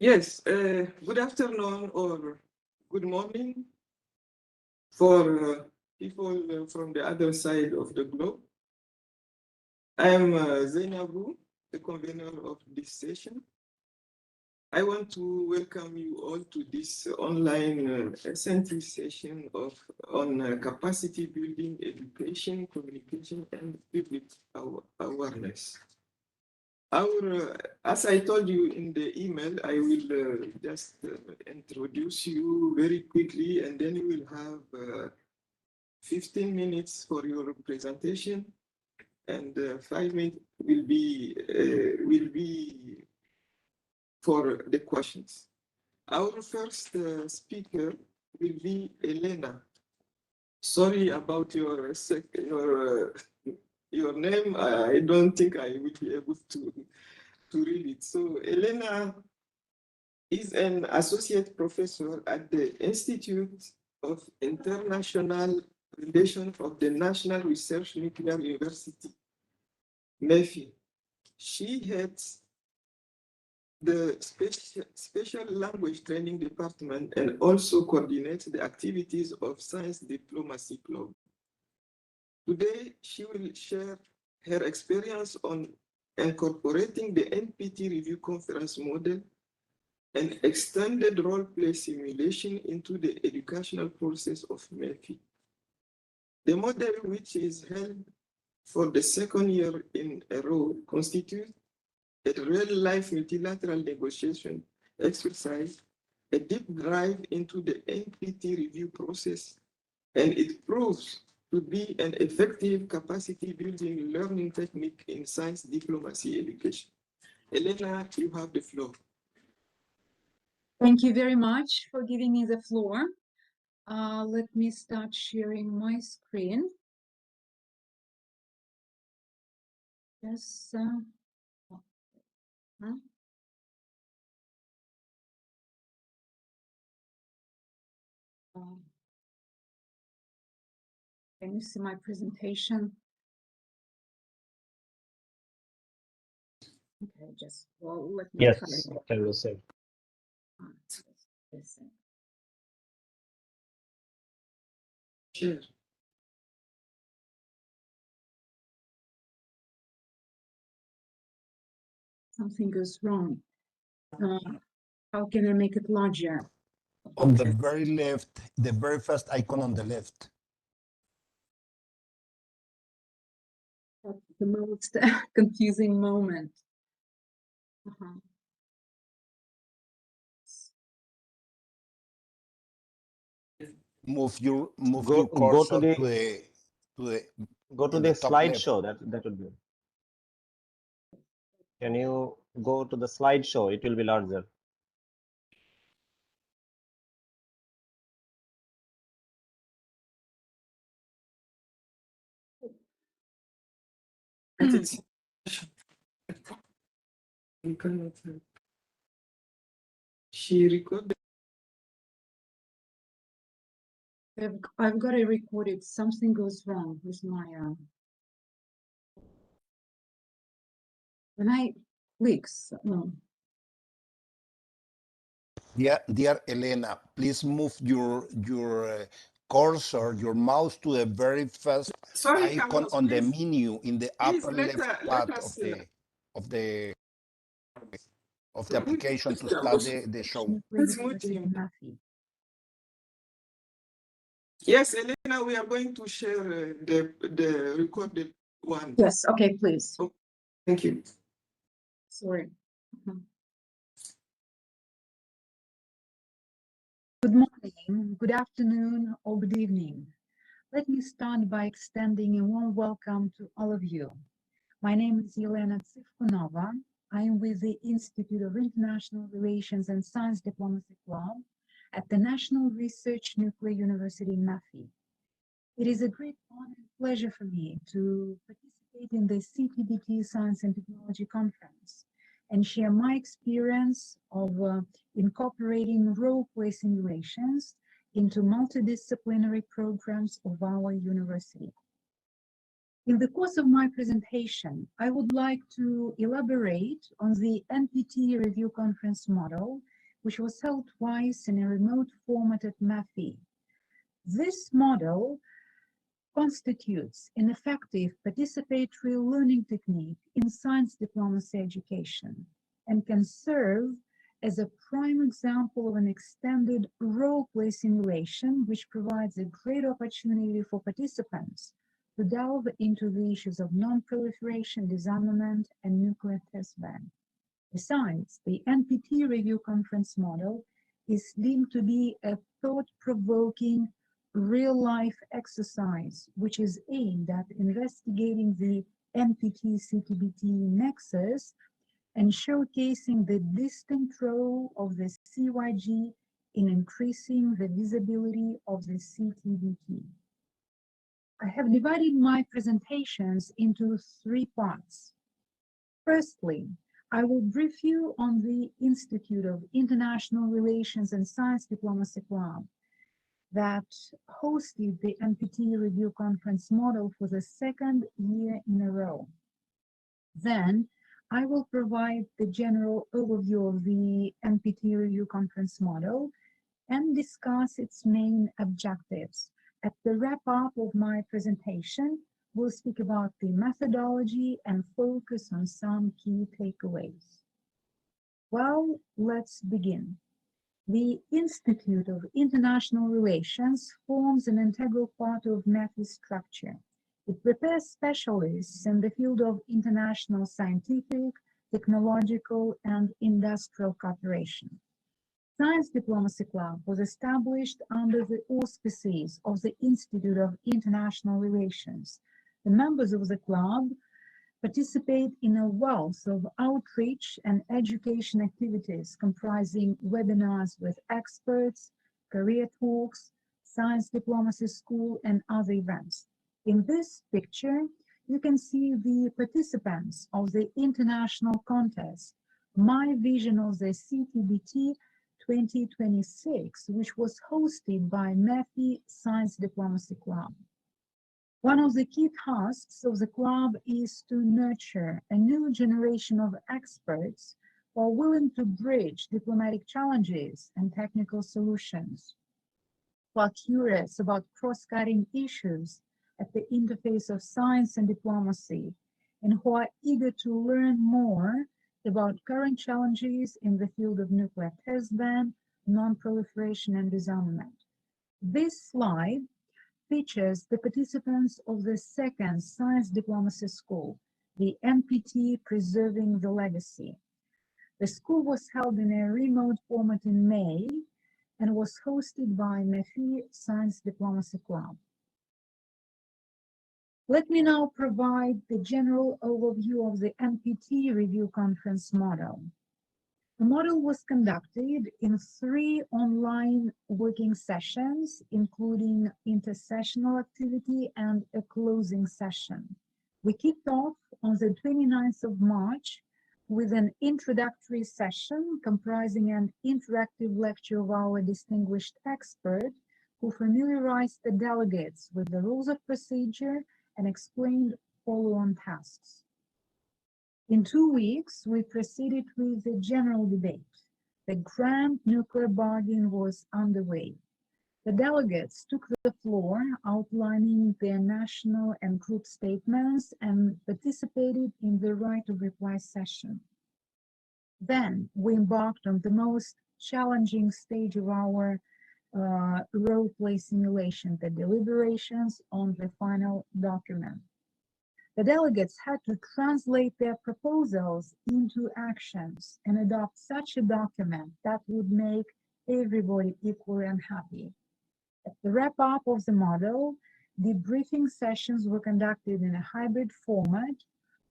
Yes, good afternoon or good morning for people from the other side of the globe. I am Zainabu, the convener of this session. I want to welcome you all to this online SNT session on capacity building, education, communication, and public awareness. As I told you in the email, I will just introduce you very quickly, and then you will have 15 minutes for your presentation, and 5 minutes will be for the questions. Our first speaker will be Elena. Sorry about your name. I don't think I will be able to read it. So Elena is an associate professor at the Institute of International Relations of the National Research Nuclear University, MEFI. She heads the special language training department and also coordinates the activities of Science Diplomacy Club. Today, she will share her experience on incorporating the NPT review conference model and extended role-play simulation into the educational process of MEFI. The model, which is held for the second year in a row, constitutes a real-life multilateral negotiation exercise, a deep dive into the NPT review process, and it proves to be an effective capacity-building learning technique in science diplomacy education. Elena, you have the floor. Thank you very much for giving me the floor. Let me start sharing my screen. Yes. Can you see my presentation? Okay, just let me yes, try. can you say? Sure. Something goes wrong. How can I make it larger? On the very left, the very first icon on the left. That's the most confusing moment. Move your Go cursor to the slideshow. That would be. Can you go to the slideshow? It will be larger. She recorded. I've got it recorded. Something goes wrong with my when I click. No. Dear Elena, please move your cursor, your mouse to the very first icon Carlos, on the menu in the upper let left part of the application to start the show. Yes, Elena, we are going to share the recorded one. Yes, okay, please. Oh, thank you. Sorry. Good morning, good afternoon, or good evening. Let me start by extending a warm welcome to all of you. My name is Elena Tsivkunova. I am with the Institute of International Relations and Science Diplomacy Club at the National Research Nuclear University, MEFI. It is a great honor and pleasure for me to participate in the CTBT Science and Technology Conference and share my experience of incorporating role-play simulations into multidisciplinary programs of our university. In the course of my presentation, I would like to elaborate on the NPT review conference model which was held twice in a remote format at MEFI. This model constitutes an effective participatory learning technique in science diplomacy education and can serve as a prime example of an extended role-play simulation, which provides a great opportunity for participants to delve into the issues of non-proliferation, disarmament, and nuclear test ban. Besides, the NPT review conference model is deemed to be a thought-provoking real-life exercise, which is aimed at investigating the NPT-CTBT nexus and showcasing the distinct role of the CYG in increasing the visibility of the CTBT. I have divided my presentations into three parts. Firstly, I will brief you on the Institute of International Relations and Science Diplomacy Club that hosted the NPT review conference model for the second year in a row. Then, I will provide the general overview of the NPT review conference model and discuss its main objectives. At the wrap-up of my presentation, we'll speak about the methodology and focus on some key takeaways. Well, let's begin. The Institute of International Relations forms an integral part of MEFI's structure. It prepares specialists in the field of international scientific, technological, and industrial cooperation. Science Diplomacy Club was established under the auspices of the Institute of International Relations. The members of the club participate in a wealth of outreach and education activities comprising webinars with experts, career talks, science diplomacy school, and other events. In this picture, you can see the participants of the international contest, My Vision of the CTBT 2026, which was hosted by MEFI Science Diplomacy Club. One of the key tasks of the club is to nurture a new generation of experts who are willing to bridge diplomatic challenges and technical solutions, who are curious about cross-cutting issues at the interface of science and diplomacy, and who are eager to learn more about current challenges in the field of nuclear test ban, non-proliferation, and disarmament. This slide features the participants of the second Science Diplomacy School, the NPT Preserving the Legacy. The school was held in a remote format in May and was hosted by MEFI Science Diplomacy Club. Let me now provide the general overview of the NPT review conference model. The model was conducted in 3 online working sessions, including intersessional activity and a closing session. We kicked off on the 29th of March with an introductory session comprising an interactive lecture of our distinguished expert who familiarized the delegates with the rules of procedure and explained follow-on tasks. In 2 weeks, we proceeded with the general debate. The grand nuclear bargain was underway. The delegates took the floor, outlining their national and group statements, and participated in the right of reply session. Then we embarked on the most challenging stage of our role-play simulation, the deliberations on the final document. The delegates had to translate their proposals into actions and adopt such a document that would make everybody equally unhappy. At the wrap-up of the model, debriefing sessions were conducted in a hybrid format,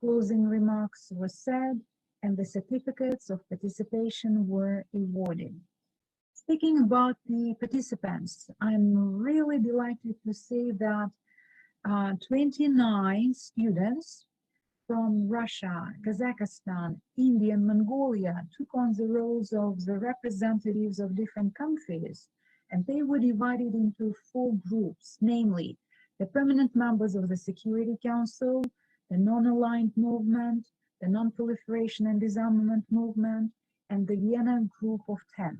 closing remarks were said, and the certificates of participation were awarded. Speaking about the participants, I'm really delighted to say that 29 students from Russia, Kazakhstan, India, and Mongolia took on the roles of the representatives of different countries, and they were divided into 4 groups, namely the permanent members of the Security Council, the non-aligned movement, the non-proliferation and disarmament movement, and the Vienna Group of 10.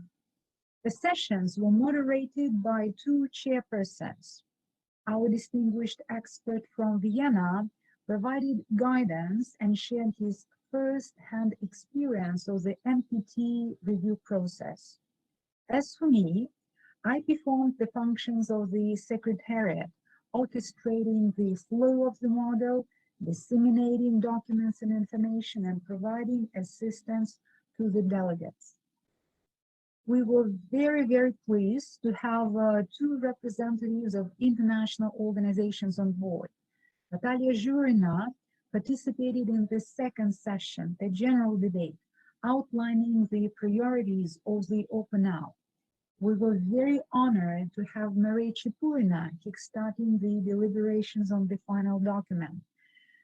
The sessions were moderated by 2 chairpersons. Our distinguished expert from Vienna provided guidance and shared his first-hand experience of the NPT review process. As for me, I performed the functions of the secretariat, orchestrating the flow of the model, disseminating documents and information, and providing assistance to the delegates. We were very, very pleased to have 2 representatives of international organizations on board. Natalia Zhurina participated in the second session, the general debate, outlining the priorities of the Open Hour. We were very honored to have Maria Chipurina kickstarting the deliberations on the final document.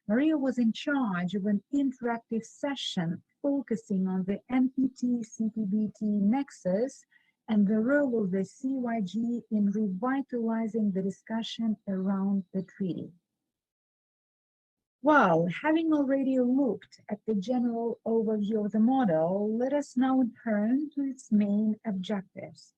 Maria was in charge of an interactive session focusing on the NPT-CTBT nexus and the role of the CYG in revitalizing the discussion around the treaty. Well, having already looked at the general overview of the model, let us now turn to its main objectives.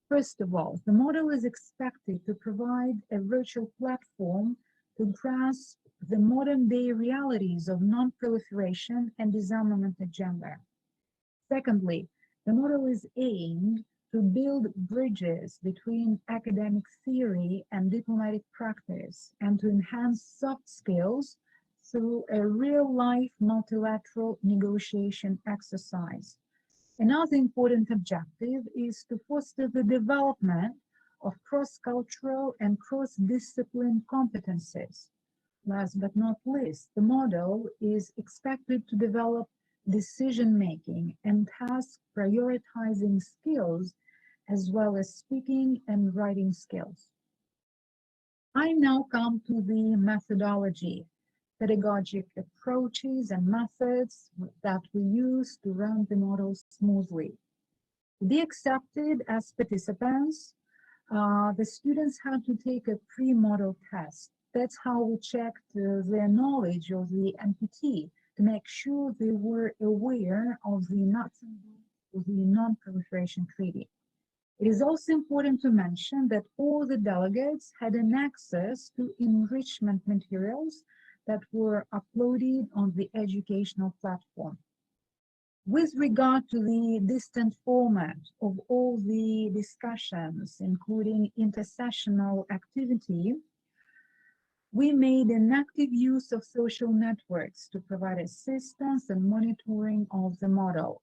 First of all, the model is expected to provide a virtual platform to grasp the modern-day realities of non-proliferation and disarmament agenda. Secondly, the model is aimed to build bridges between academic theory and diplomatic practice and to enhance soft skills through a real-life multilateral negotiation exercise. Another important objective is to foster the development of cross-cultural and cross-discipline competencies. Last but not least, the model is expected to develop decision-making and task prioritizing skills, as well as speaking and writing skills. I now come to the methodology, pedagogic approaches and methods that we use to run the model smoothly. To be accepted as participants, the students had to take a pre-model test. That's how we checked their knowledge of the NPT to make sure they were aware of the nuts and bolts of the Non-Proliferation Treaty. It is also important to mention that all the delegates had an access to enrichment materials that were uploaded on the educational platform. With regard to the distant format of all the discussions, including intersessional activity, we made an active use of social networks to provide assistance and monitoring of the model.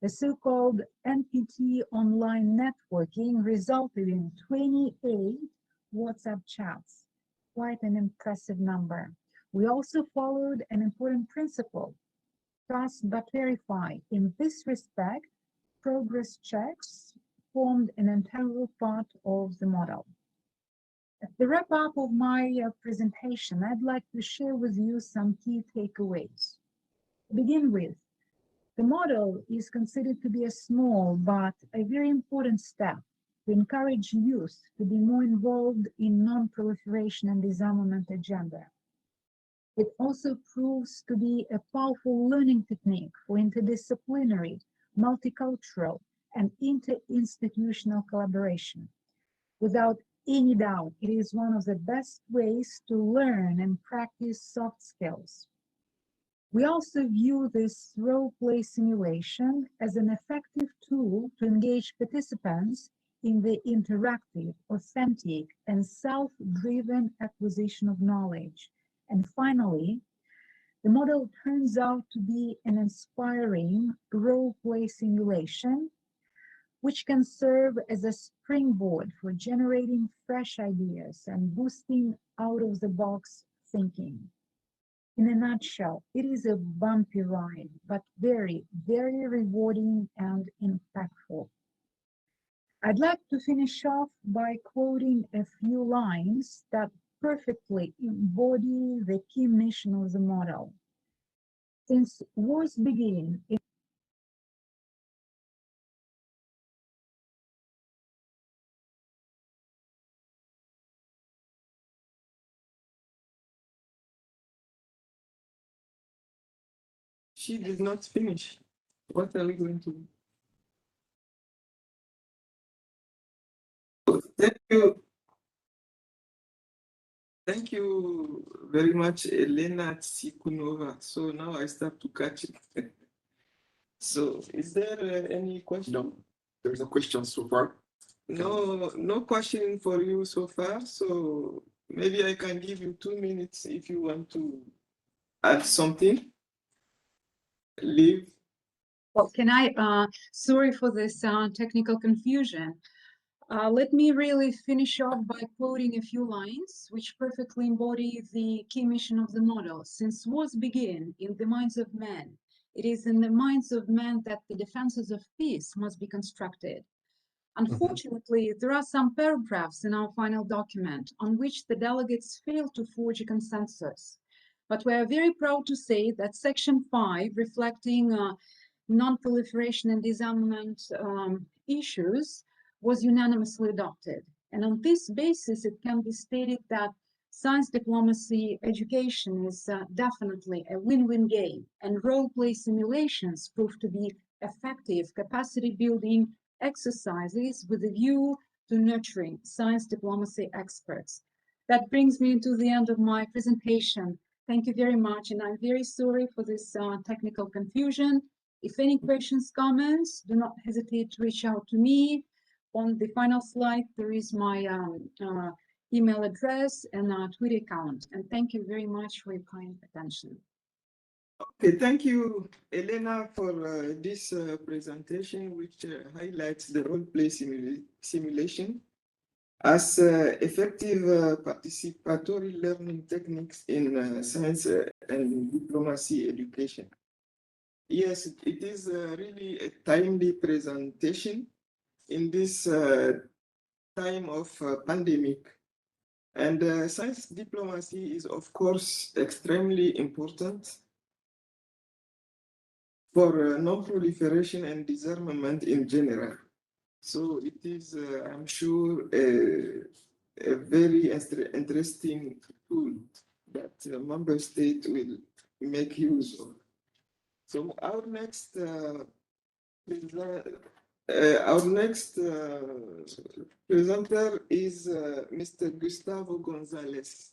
The so-called NPT online networking resulted in 28 WhatsApp chats, quite an impressive number. We also followed an important principle, trust but verify. In this respect, progress checks formed an integral part of the model. At the wrap-up of my presentation, I'd like to share with you some key takeaways. To begin with, the model is considered to be a small but a very important step to encourage youth to be more involved in non-proliferation and disarmament agenda. It also proves to be a powerful learning technique for interdisciplinary, multicultural, and interinstitutional collaboration. Without any doubt, it is one of the best ways to learn and practice soft skills. We also view this role-play simulation as an effective tool to engage participants in the interactive, authentic, and self-driven acquisition of knowledge. And finally, the model turns out to be an inspiring role-play simulation, which can serve as a springboard for generating fresh ideas and boosting out-of-the-box thinking. In a nutshell, it is a bumpy ride, but very, very rewarding and impactful. I'd like to finish off by quoting a few lines that perfectly embody the key mission of the model. Since wars begin, She did not finish. What are we going to do? Thank you. Thank you very much, Elena Tsikunova. So now I start to catch it. So is there any question? No, there's no question so far. No question for you so far. So maybe I can give you 2 minutes if you want to add something. Leave. Well, can I, sorry for this technical confusion. Let me really finish off by quoting a few lines which perfectly embody the key mission of the model. Since wars begin in the minds of men, it is in the minds of men that the defenses of peace must be constructed. Unfortunately, there are some paragraphs in our final document on which the delegates failed to forge a consensus. But we are very proud to say that Section 5, reflecting non-proliferation and disarmament issues, was unanimously adopted. And on this basis, it can be stated that science diplomacy education is definitely a win-win game, and role-play simulations prove to be effective capacity building exercises with a view to nurturing science diplomacy experts. That brings me to the end of my presentation. Thank you very much, and I'm very sorry for this technical confusion. If any questions, comments, do not hesitate to reach out to me. On the final slide, there is my email address and Twitter account. And thank you very much for your kind attention. Okay, thank you, Elena, for this presentation, which highlights the role-play simulation as effective participatory learning techniques in science and diplomacy education. Yes, it is really a timely presentation in this time of pandemic. And science diplomacy is, of course, extremely important for non-proliferation and disarmament in general. So it is, I'm sure, a very interesting tool that member state will make use of. So our next presenter is Mr. Gustavo Gonzalez.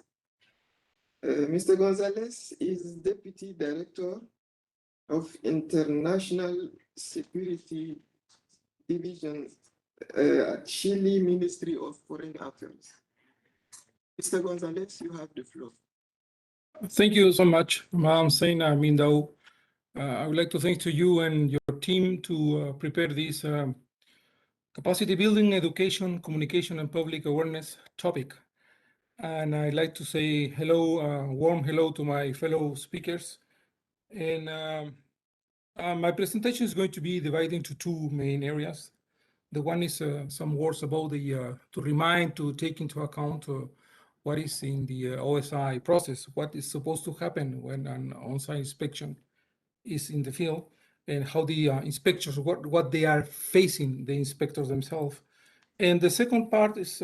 Mr. Gonzalez is Deputy Director of International Security Division at Chile Ministry of Foreign Affairs. Mr. Gonzalez, you have the floor. Thank you so much, Ma'am Saina Mindao. I would like to thank to you and your team to prepare this capacity building, education, communication, and public awareness topic. And I'd like to say hello, warm hello to my fellow speakers. And my presentation is going to be divided into two main areas. The one is some words about the, to remind, to take into account what is in the OSI process, what is supposed to happen when an on-site inspection is in the field, and how the inspectors, what they are facing, the inspectors themselves. And the second part is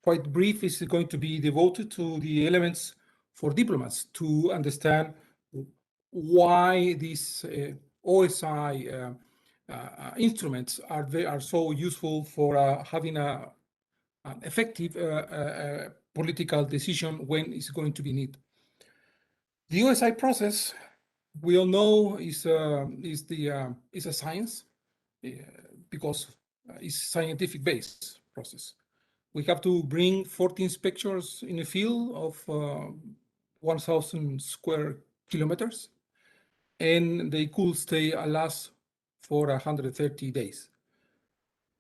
quite brief, is going to be devoted to the elements for diplomats to understand why these OSI instruments are so useful for having an effective political decision when it's going to be needed. The OSI process, we all know, is a science because it's scientific based process. We have to bring 40 inspectors in a field of 1,000 square kilometers, and they could stay last for 130 days.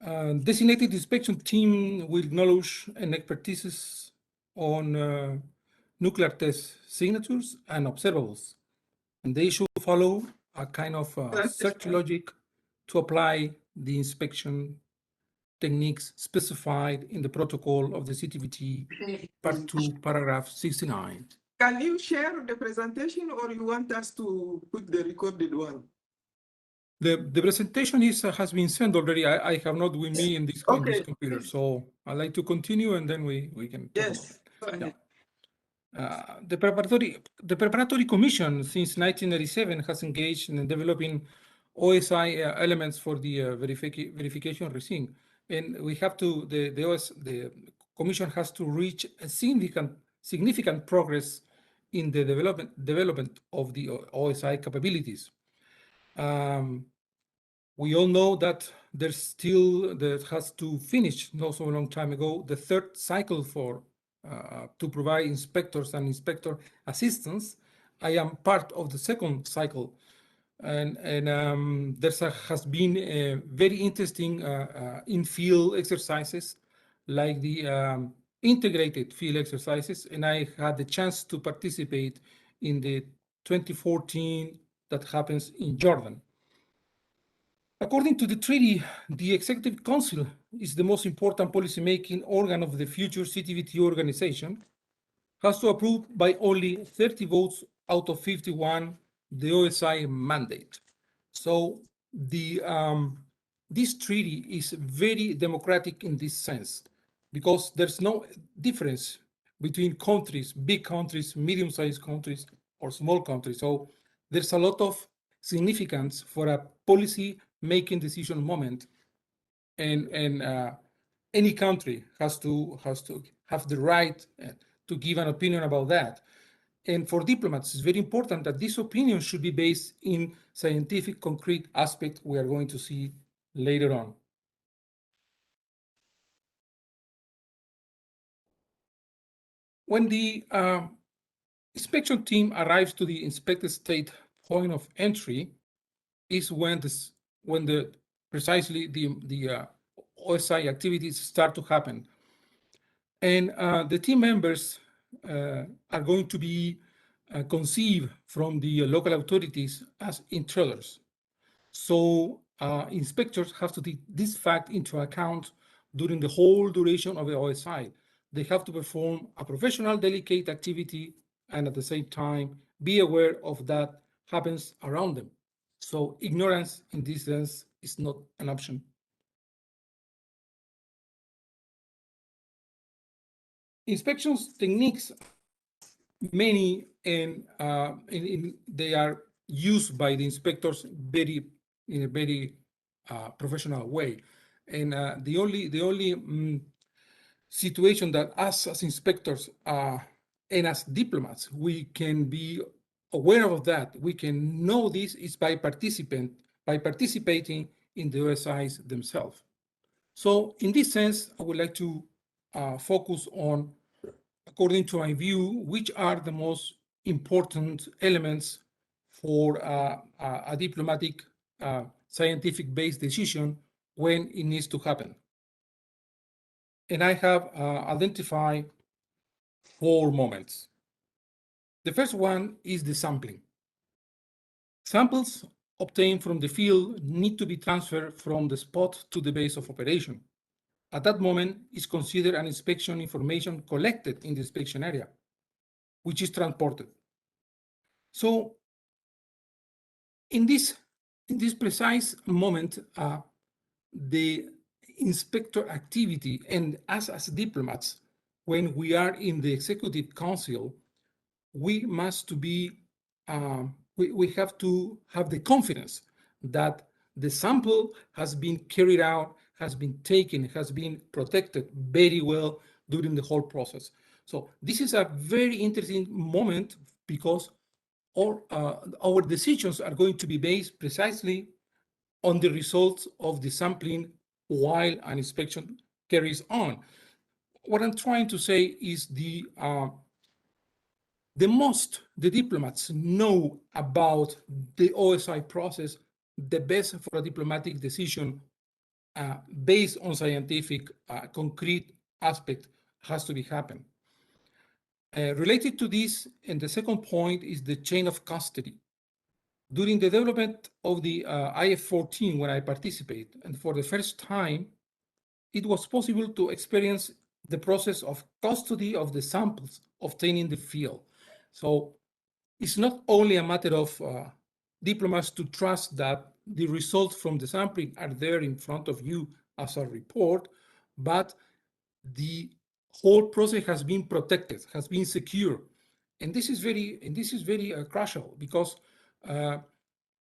Designated inspection team will knowledge and expertise on nuclear test signatures and observables. And they should follow a kind of search logic to apply the inspection techniques specified in the protocol of the CTBT Part 2, Paragraph 69. Can you share the presentation, or you want us to put the recorded one? The presentation has been sent already. I have not with me in this computer, so I'd like to continue and then we can talk about it. The preparatory commission since 1997 has engaged in developing OSI elements for the verification regime. And we have to, the Commission has to reach a significant progress in the development of the OSI capabilities. We all know that that has to finish not so long time ago, the third cycle for to provide inspectors and inspector assistance. I am part of the second cycle, and there has been a very interesting in-field exercises like the integrated field exercises, and I had the chance to participate in the 2014 that happens in Jordan. According to the treaty, the Executive Council is the most important policymaking organ of the future CTBT organization, has to approve by only 30 votes out of 51 the OSI mandate. So this treaty is very democratic in this sense, because there's no difference between countries, big countries, medium-sized countries, or small countries. So there's a lot of significance for a policy-making decision moment, and any country has to have the right to give an opinion about that. And for diplomats, it's very important that this opinion should be based in scientific, concrete aspects we are going to see later on. When the inspection team arrives to the inspected state point of entry, is when precisely the OSI activities start to happen. And the team members are going to be conceived from the local authorities as intruders. So inspectors have to take this fact into account during the whole duration of the OSI. They have to perform a professional, delicate activity, and at the same time be aware of that happens around them. So ignorance in this sense is not an option. Inspections techniques, many, and they are used by the inspectors in a very professional way. And the only situation that us as inspectors and as diplomats, we can be aware of that, we can know this, is by participating in the OSIs themselves. So in this sense, I would like to focus on, according to my view, which are the most important elements for a diplomatic scientific-based decision when it needs to happen. And I have identified 4 moments. The first one is the sampling. Samples obtained from the field need to be transferred from the spot to the base of operation. At that moment is considered an inspection information collected in the inspection area, which is transported. So in this precise moment, the inspector activity, and us as diplomats, when we are in the Executive Council, we must be, we have to have the confidence that the sample has been carried out, has been taken, has been protected very well during the whole process. So this is a very interesting moment, because our decisions are going to be based precisely on the results of the sampling while an inspection carries on. What I'm trying to say is the most the diplomats know about the OSI process, the best for a diplomatic decision based on scientific concrete aspect has to be happen. Related to this, and the second point is the chain of custody. During the development of the IF-14, when I participate, and for the first time, it was possible to experience the process of custody of the samples obtained in the field. So it's not only a matter of diplomats to trust that the results from the sampling are there in front of you as a report, but the whole process has been protected, has been secure. And this is very crucial, because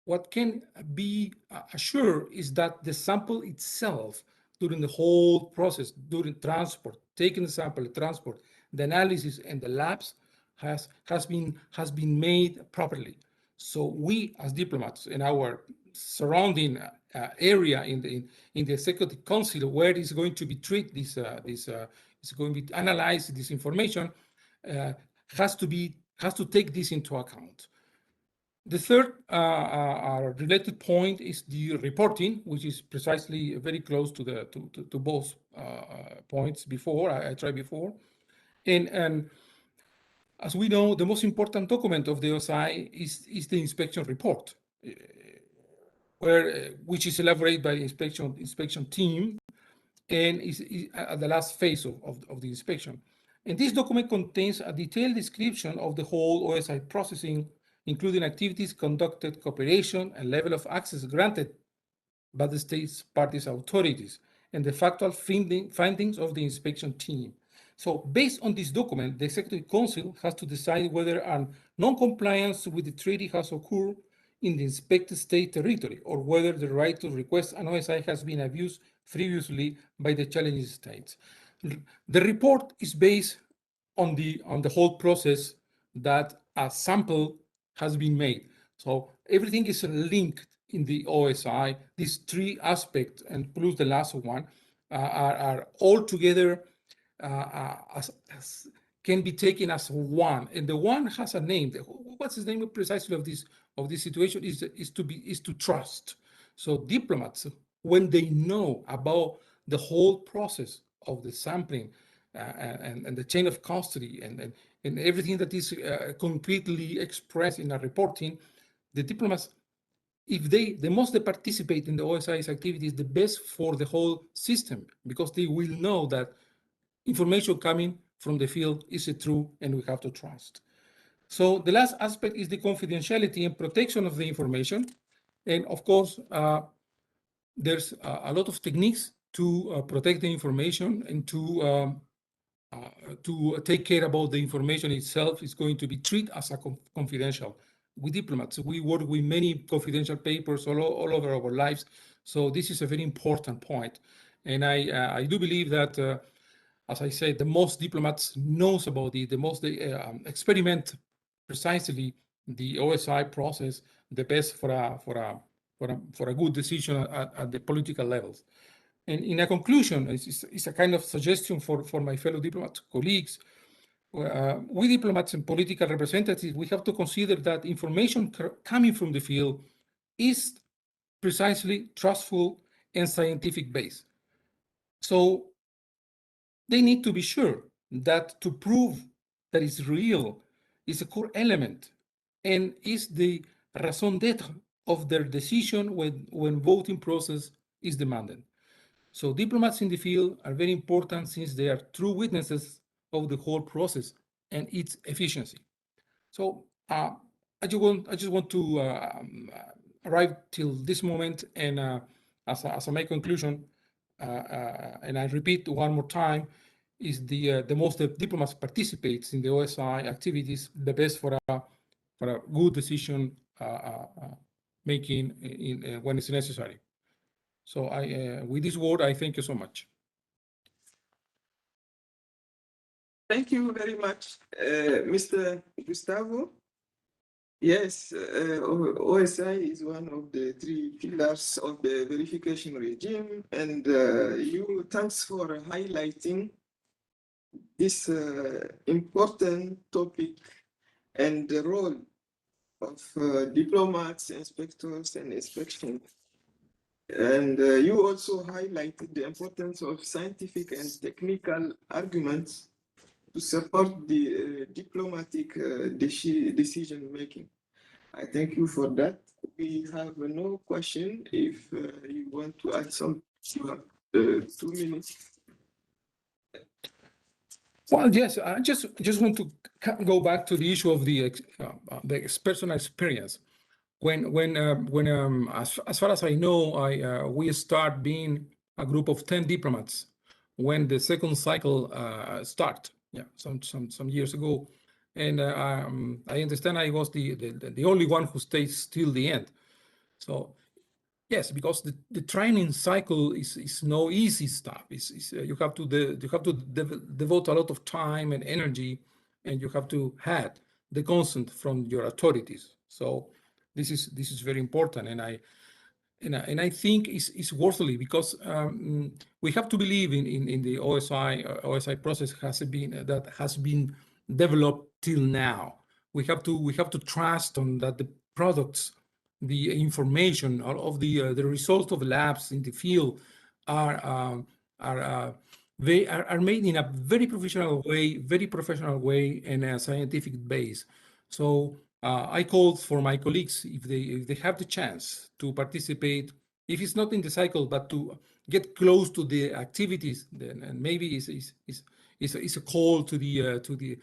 what can be assured is that the sample itself, during the whole process, during transport, taking the sample, transport, the analysis, and the labs, has been made properly. So we, as diplomats, in our surrounding area in the Executive Council, where is going to be treated is going to be analyzed, this information has to take this into account. The third related point is the reporting, which is precisely very close to both points before I tried before, and as we know, the most important document of the OSI is the inspection report, which is elaborated by the inspection team, and is at the last phase of the inspection. And this document contains a detailed description of the whole OSI processing, including activities conducted, cooperation, and level of access granted by the state's parties authorities, and the factual findings of the inspection team. So based on this document, the Executive Council has to decide whether a non-compliance with the treaty has occurred in the inspected state territory, or whether the right to request an OSI has been abused previously by the challenging states. The report is based on the whole process that a sample has been made. So everything is linked in the OSI. These three aspects, and plus the last one, are all together can be taken as one, and the one has a name. What's the name precisely of this situation is to trust. So diplomats, when they know about the whole process of the sampling and the chain of custody and everything that is concretely expressed in a reporting, the diplomats, if the most they participate in the OSI's activities, the best for the whole system, because they will know that information coming from the field is true and we have to trust. So the last aspect is the confidentiality and protection of the information. And of course, there's a lot of techniques to protect the information and to take care about the information itself. Is going to be treated as a confidential. With diplomats, we work with many confidential papers all over our lives. So this is a very important point. And I do believe that, as I said, the most diplomats knows about it, the most they experiment precisely the OSI process, the best for a good decision at the political levels. And in a conclusion, it's a kind of suggestion for my fellow diplomat colleagues. We diplomats and political representatives, we have to consider that information coming from the field is precisely trustful and scientific based. So they need to be sure that to prove that it's real is a core element and is the raison d'etre of their decision when voting process is demanded. So diplomats in the field are very important since they are true witnesses of the whole process and its efficiency. So I just want to arrive till this moment, and as a my conclusion, and I repeat one more time, is the most diplomats participates in the OSI activities, the best for a good decision making when it's necessary. So with this word, I thank you so much. Thank you very much, Mr. Gustavo. Yes, OSI is one of the three pillars of the verification regime, and thanks for highlighting this important topic and the role of diplomats, inspectors, and inspection. And you also highlighted the importance of scientific and technical arguments to support the diplomatic decision making. I thank you for that. We have no question. If you want to add some, 2 minutes. Well, yes, I just want to go back to the issue of the personal experience. When as far as I know, we start being a group of 10 diplomats when the second cycle started. Yeah, some years ago, and I understand I was the only one who stays till the end. So yes, because the training cycle is no easy stuff. You have to devote a lot of time and energy, and you have to have the consent from your authorities. So this is very important, and I think it's worthily, because we have to believe in the OSI process has been developed till now. We have to trust on that the products, the information of the results of labs in the field are made in a very professional way and a scientific base. So I called for my colleagues, if they have the chance to participate, if it's not in the cycle, but to get close to the activities, then, and maybe it's a call to the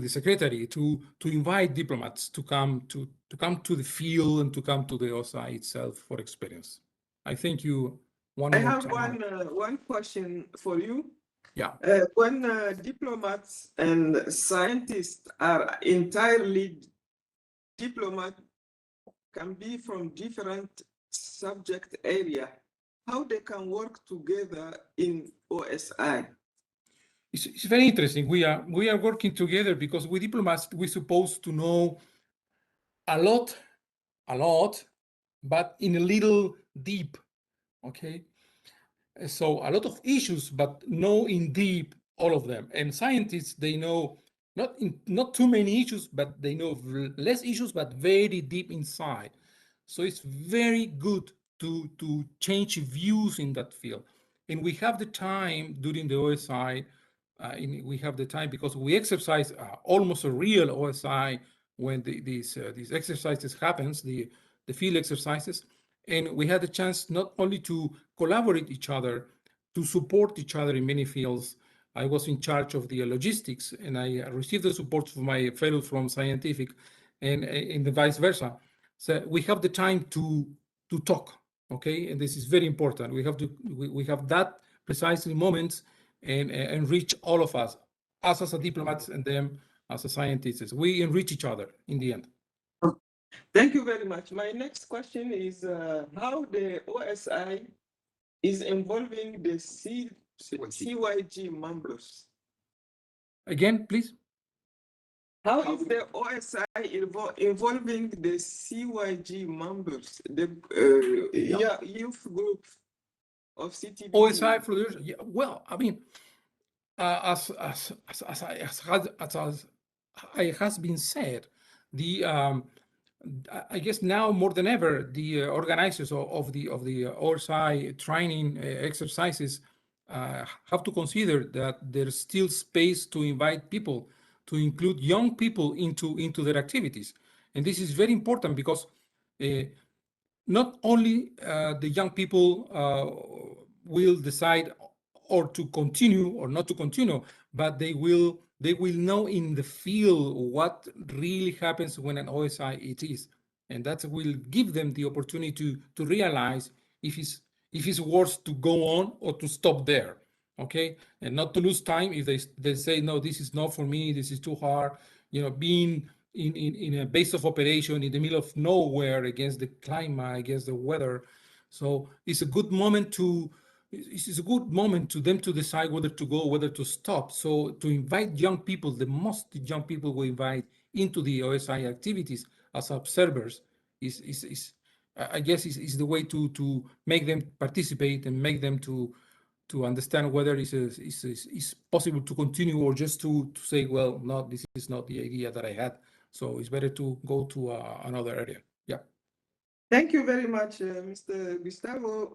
secretary to invite diplomats to come to the field and to come to the OSI itself for experience. I thank you one I more have time. one question for you. Yeah. When diplomats and scientists are entirely diplomat, can be from different subject area, how they can work together in OSI? It's very interesting. We are working together because we diplomats, we're supposed to know a lot, but in a little deep. Okay. So a lot of issues, but know in deep all of them. And scientists, they know not too many issues, but they know less issues, but very deep inside. So it's very good to change views in that field. And we have the time during the OSI. We have the time because we exercise almost a real OSI when these exercises happens, the field exercises. And we had the chance not only to collaborate each other, to support each other in many fields. I was in charge of the logistics, and I received the support from my fellows from scientific, and the vice versa. So we have the time to talk, okay? And this is very important. We have that precisely moments and enrich all of us as a diplomats and them as a scientists. We enrich each other in the end. Thank you very much. My next question is how the OSI is involving the CYG members. Again, please. How is the OSI involving the CYG members, the youth group of CTBT? OSI for the, yeah, well, I mean, as it has been said, I guess now more than ever, the organizers of the OSI training exercises have to consider that there's still space to invite people, to include young people into their activities. And this is very important because not only the young people will decide or to continue or not to continue, but they will know in the field what really happens when an OSI it is, and that will give them the opportunity to realize if it's worth to go on or to stop there, okay, and not to lose time if they say no, this is not for me, this is too hard, being in a base of operation in the middle of nowhere against the climate, against the weather. So it's a good moment to them to decide whether to go, whether to stop. So to invite young people, the most young people we invite into the OSI activities as observers is I guess is the way to make them participate and make them to understand whether it's possible to continue or just to say, well, no, this is not the idea that I had. So it's better to go to another area. Yeah. Thank you very much, Mr. Gustavo.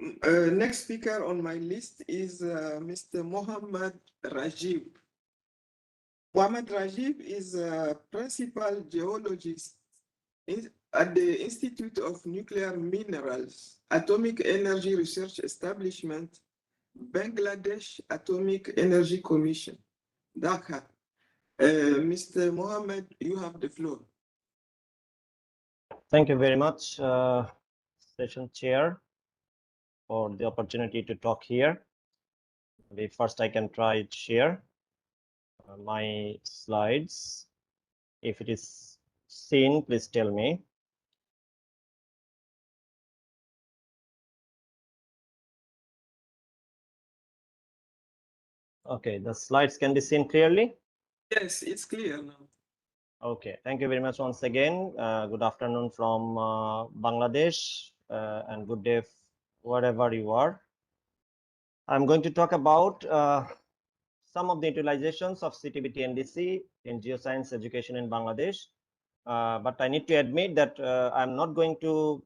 Next speaker on my list is Mr. Mohammad Rajib. Mohammad Rajib is a principal geologist at the Institute of Nuclear Minerals, Atomic Energy Research Establishment, Bangladesh Atomic Energy Commission, Dhaka. Mr. Mohammed, you have the floor. Thank you very much, session chair, for the opportunity to talk here. Maybe first I can try to share my slides. If it is seen, please tell me. Okay, the slides can be seen clearly. Yes, it's clear now. Okay, thank you very much once again. Good afternoon from Bangladesh and good day wherever you are. I'm going to talk about some of the utilizations of CTBT NDC in geoscience education in Bangladesh. But I need to admit that I'm not going to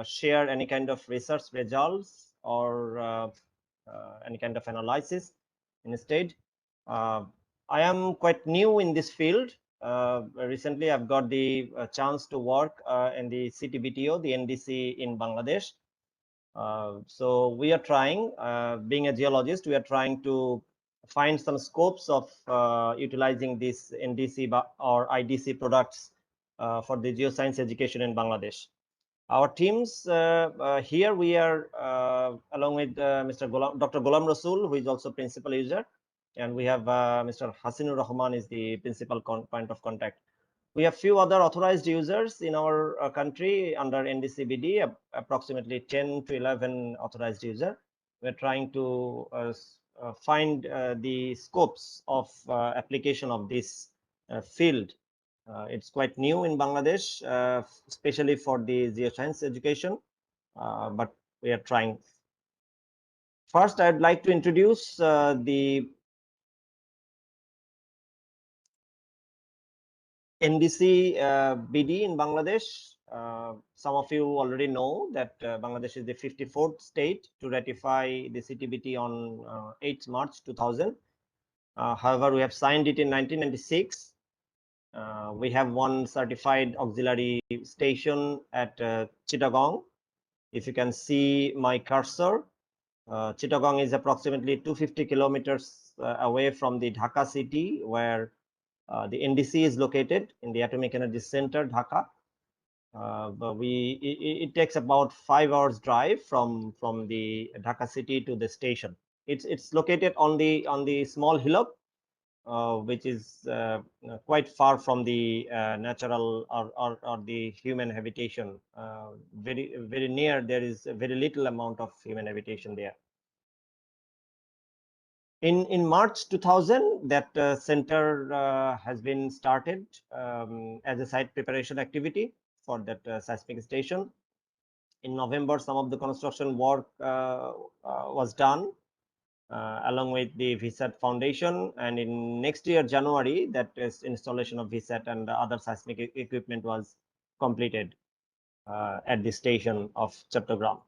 share any kind of research results or any kind of analysis. Instead, I am quite new in this field. Recently, I've got the chance to work in the CTBTO, the NDC in Bangladesh. So we are trying, being a geologist, we are trying to find some scopes of utilizing this NDC or IDC products for the geoscience education in Bangladesh. Our teams here, we are along with Dr. Ghulam Rasul, who is also principal user, and we have Mr. Hasinur Rahman is the principal point of contact. We have few other authorized users in our country under NDCBD, approximately 10 to 11 authorized users. We're trying to find the scopes of application of this field. It's quite new in Bangladesh, especially for the geoscience education, but we are trying. First, I'd like to introduce the NDC BD in Bangladesh. Some of you already know that Bangladesh is the 54th state to ratify the CTBT on 8th March 2000. However, we have signed it in 1996. We have one certified auxiliary station at Chittagong. If you can see my cursor, Chittagong is approximately 250 kilometers away from the Dhaka city, where the NDC is located in the Atomic Energy Center, Dhaka. But it takes about 5 hours drive from the Dhaka city to the station. It's located on the small hillock, which is quite far from the natural or the human habitation. Very near, there is a very little amount of human habitation there. In March 2000, that center has been started as a site preparation activity for that seismic station. In November, some of the construction work was done along with the VSAT foundation, and in next year, January, that is installation of VSAT and other seismic equipment was completed at the station of Chattogram.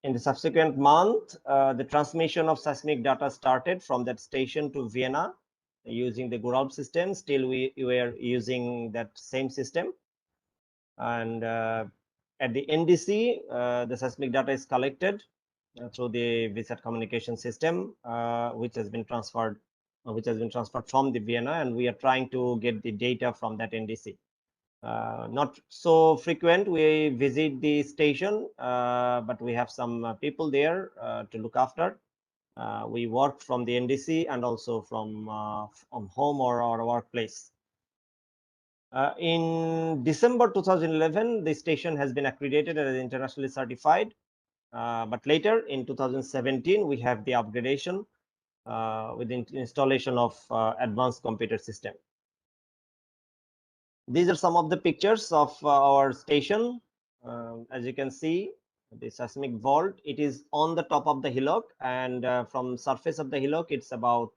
In the subsequent month, the transmission of seismic data started from that station to Vienna using the Guralp system. Still, we were using that same system. And at the NDC, the seismic data is collected through the VSAT communication system, which has been transferred from the Vienna, and we are trying to get the data from that NDC. Not so frequent we visit the station, but we have some people there to look after. We work from the NDC and also from home or our workplace. In December 2011, the station has been accredited as internationally certified, but later in 2017 we have the upgradation with the installation of advanced computer system. These are some of the pictures of our station. As you can see, the seismic vault, it is on the top of the hillock, and from surface of the hillock, it's about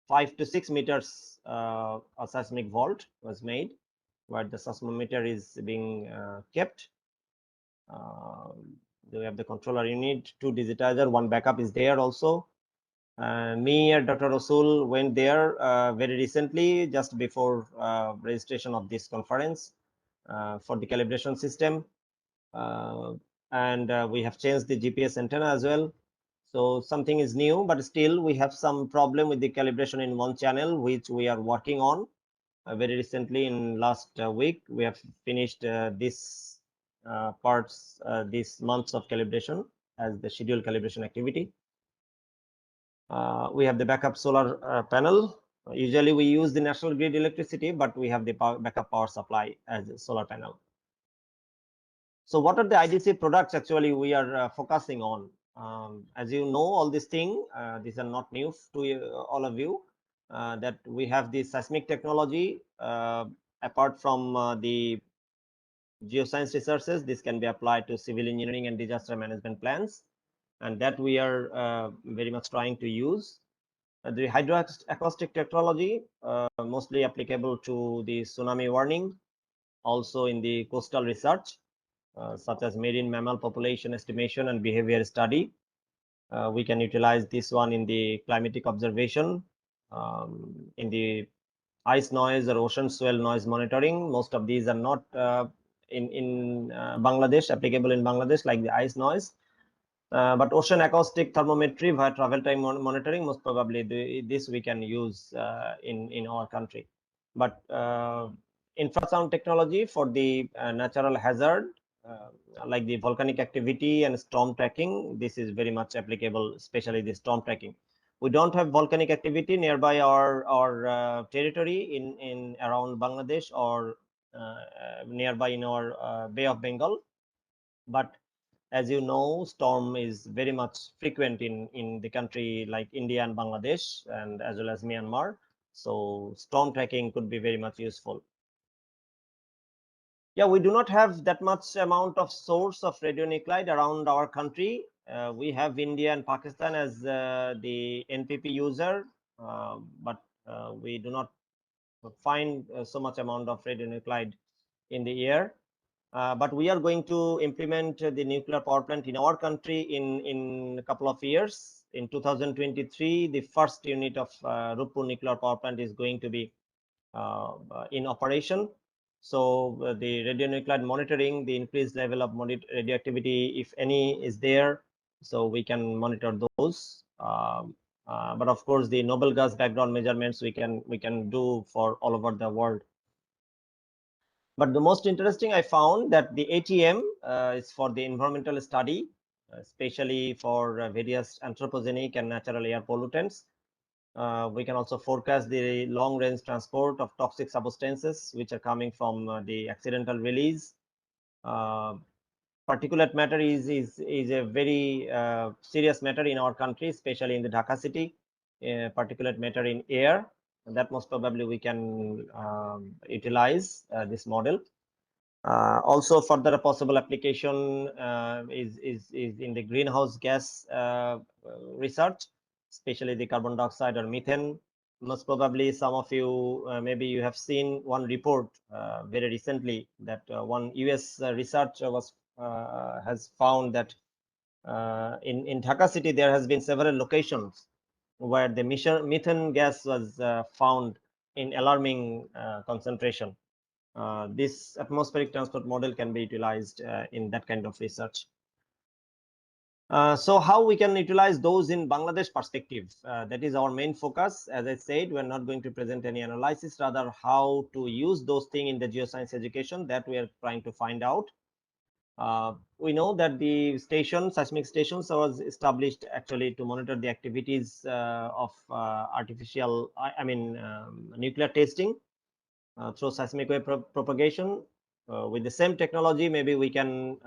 5 to 6 meters. A seismic vault was made where the seismometer is being kept. We have the controller unit, 2 digitizer, 1 backup is there also. Me and Dr. Rasul went there very recently, just before registration of this conference for the calibration system. And we have changed the GPS antenna as well. So something is new, but still we have some problem with the calibration in one channel, which we are working on. Very recently, in last week, we have finished this parts, these months of calibration as the scheduled calibration activity. We have the backup solar panel. Usually we use the national grid electricity, but we have the backup power supply as a solar panel. So what are the IDC products actually we are focusing on? As you know, all these things, these are not new to all of you, that we have the seismic technology. Apart from the geoscience resources, this can be applied to civil engineering and disaster management plans, and that we are very much trying to use. The hydroacoustic technology, mostly applicable to the tsunami warning, also in the coastal research, such as marine mammal population estimation and behavior study. We can utilize this one in the climatic observation, in the ice noise or ocean swell noise monitoring. Most of these are not in Bangladesh, applicable in Bangladesh, like the ice noise. But ocean acoustic thermometry via travel time monitoring, most probably this we can use in our country. But infrasound technology for the natural hazard, like the volcanic activity and storm tracking, this is very much applicable, especially the storm tracking. We don't have volcanic activity nearby our territory in around Bangladesh or nearby in our Bay of Bengal, but as you know, storm is very much frequent in the country like India and Bangladesh, and as well as Myanmar. So storm tracking could be very much useful. Yeah, we do not have that much amount of source of radionuclide around our country. We have India and Pakistan as the NPP user, but we do not find so much amount of radionuclide in the air. But we are going to implement the nuclear power plant in our country in a couple of years. In 2023, the first unit of Rupur nuclear power plant is going to be in operation. So the radionuclide monitoring, the increased level of radioactivity, if any, is there, so we can monitor those. But of course, the noble gas background measurements we can do for all over the world. But the most interesting I found that the ATM is for the environmental study, especially for various anthropogenic and natural air pollutants. We can also forecast the long-range transport of toxic substances which are coming from the accidental release. Particulate matter is a very serious matter in our country, especially in the Dhaka city. Particulate matter in air, that most probably we can utilize this model. Also, further a possible application is in the greenhouse gas research, especially the carbon dioxide or methane. Most probably some of you, maybe you have seen one report very recently that one US researcher has found that in Dhaka city there has been several locations where the methane gas was found in alarming concentration. This atmospheric transport model can be utilized in that kind of research. So how we can utilize those in Bangladesh perspective? That is our main focus. As I said, we're not going to present any analysis, rather how to use those things in the geoscience education that we are trying to find out. We know that the seismic stations was established actually to monitor the activities of nuclear testing through seismic wave propagation. With the same technology, maybe we can